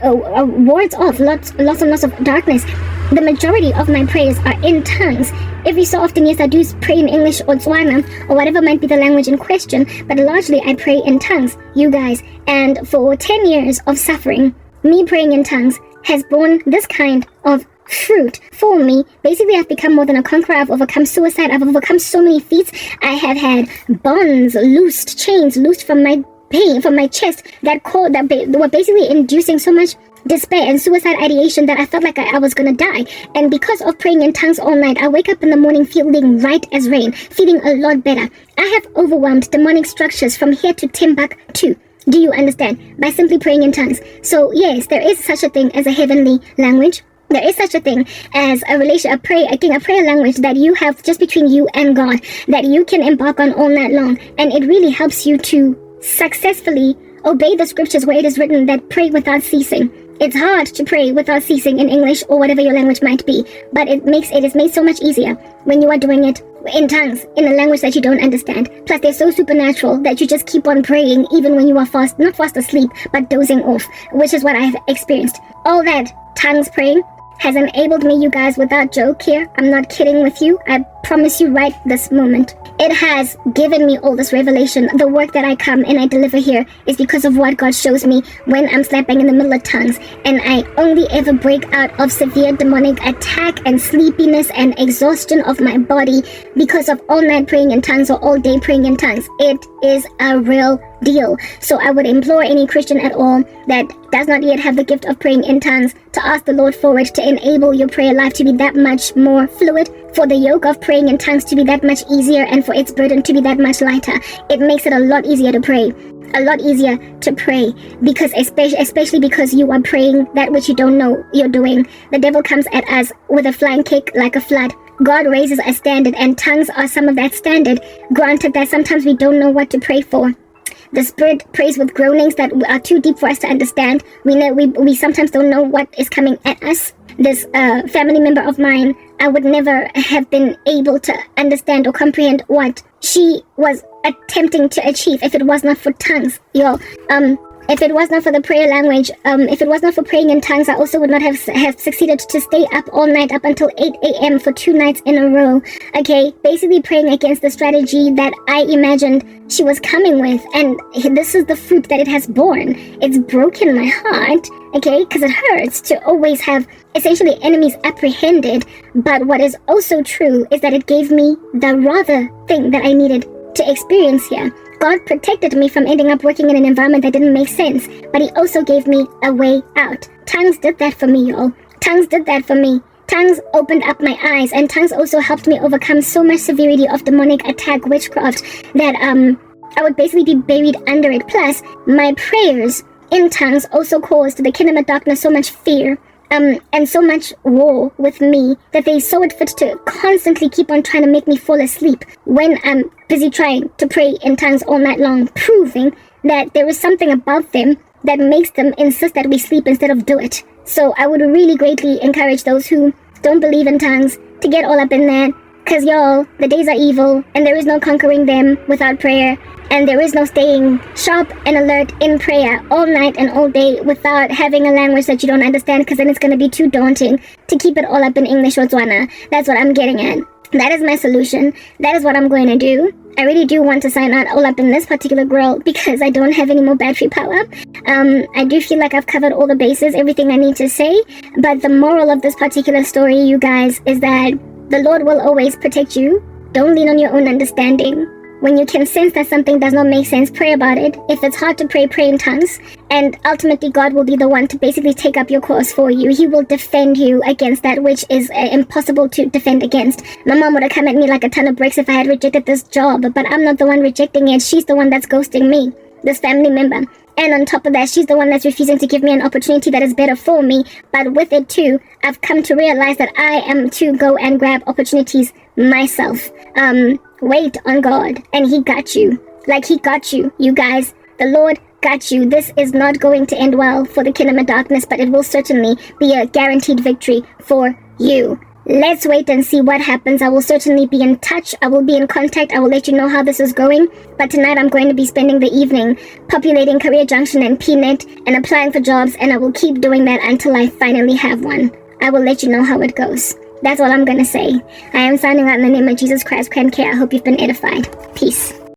wards off lots and lots of darkness. The majority of my prayers are in tongues. Every so often, yes, I do pray in English or Tswana or whatever might be the language in question, but largely I pray in tongues, you guys. And for 10 years of suffering, me praying in tongues has borne this kind of fruit for me. Basically, I've become more than a conqueror. I've overcome suicide. I've overcome so many feats. I have had bonds loosed, chains loosed from my pain, from my chest, that were basically inducing so much despair and suicide ideation that I felt like I was gonna die. And because of praying in tongues all night, I wake up in the morning feeling right as rain, feeling a lot better. I have overwhelmed demonic structures from here to Timbuktu. Do you understand? By simply praying in tongues. So yes, there is such a thing as a heavenly language. There is such a thing as a prayer language that you have just between you and God, that you can embark on all night long, and it really helps you to successfully obey the scriptures where it is written that pray without ceasing. It's hard to pray without ceasing in English or whatever your language might be, but it is made so much easier when you are doing it in tongues, in a language that you don't understand. Plus, they're so supernatural that you just keep on praying even when you are not fast asleep, but dozing off, which is what I've experienced. All that tongues praying has enabled me, you guys, without joke here. I'm not kidding with you. I promise you right this moment. it has given me all this revelation. The work that I come and I deliver here is because of what God shows me when I'm slapping in the middle of tongues. And I only ever break out of severe demonic attack and sleepiness and exhaustion of my body because of all night praying in tongues or all day praying in tongues. It is a real deal. So I would implore any Christian at all that does not yet have the gift of praying in tongues to ask the Lord for it, to enable your prayer life to be that much more fluid, for the yoke of praying in tongues to be that much easier, and for its burden to be that much lighter. It makes it a lot easier to pray. A lot easier to pray, because especially because you are praying that which you don't know you're doing. The devil comes at us with a flying kick like a flood. God raises a standard, and tongues are some of that standard. Granted that sometimes we don't know what to pray for. The Spirit prays with groanings that are too deep for us to understand. We sometimes don't know what is coming at us. This family member of mine, I would never have been able to understand or comprehend what she was attempting to achieve if it was not for tongues, y'all. If it was not for the prayer language, if it was not for praying in tongues, I also would not have succeeded to stay up all night, up until 8 a.m. for 2 nights in a row. Okay, basically praying against the strategy that I imagined she was coming with, and this is the fruit that it has borne. It's broken my heart, okay, because it hurts to always have essentially enemies apprehended. But what is also true is that it gave me the rather thing that I needed to experience here. God protected me from ending up working in an environment that didn't make sense, but he also gave me a way out. Tongues did that for me, y'all. Tongues did that for me. Tongues opened up my eyes, and tongues also helped me overcome so much severity of demonic attack, witchcraft, that I would basically be buried under it. Plus, my prayers in tongues also caused the kingdom of darkness so much fear, and so much war with me, that they saw it fit to constantly keep on trying to make me fall asleep when I'm busy trying to pray in tongues all night long, proving that there is something about them that makes them insist that we sleep instead of do it. So I would really greatly encourage those who don't believe in tongues to get all up in that, because y'all, the days are evil, and there is no conquering them without prayer. And there is no staying sharp and alert in prayer all night and all day without having a language that you don't understand, because then it's going to be too daunting to keep it all up in English or Tswana. That's what I'm getting at. That is my solution. That is what I'm going to do. I really do want to sign out all up in this particular girl because I don't have any more battery power. I do feel like I've covered all the bases, everything I need to say. But the moral of this particular story, you guys, is that the Lord will always protect you. Don't lean on your own understanding. When you can sense that something does not make sense, pray about it. If it's hard to pray, pray in tongues. And ultimately, God will be the one to basically take up your cause for you. He will defend you against that which is impossible to defend against. My mom would have come at me like a ton of bricks if I had rejected this job, but I'm not the one rejecting it. She's the one that's ghosting me, this family member. And on top of that, she's the one that's refusing to give me an opportunity that is better for me. But with it too, I've come to realize that I am to go and grab opportunities myself. Wait on God, and he got you. Like, he got you, you guys. The Lord got you. This is not going to end well for the kingdom of darkness, but it will certainly be a guaranteed victory for you. Let's wait and see what happens. I will certainly be in touch. I will be in contact. I will let you know how this is going. But tonight I'm going to be spending the evening populating Career Junction and PNet and applying for jobs, and I will keep doing that until I finally have one. I will let you know how it goes. That's all I'm going to say. I am signing out in the name of Jesus Christ. I hope you've been edified. Peace.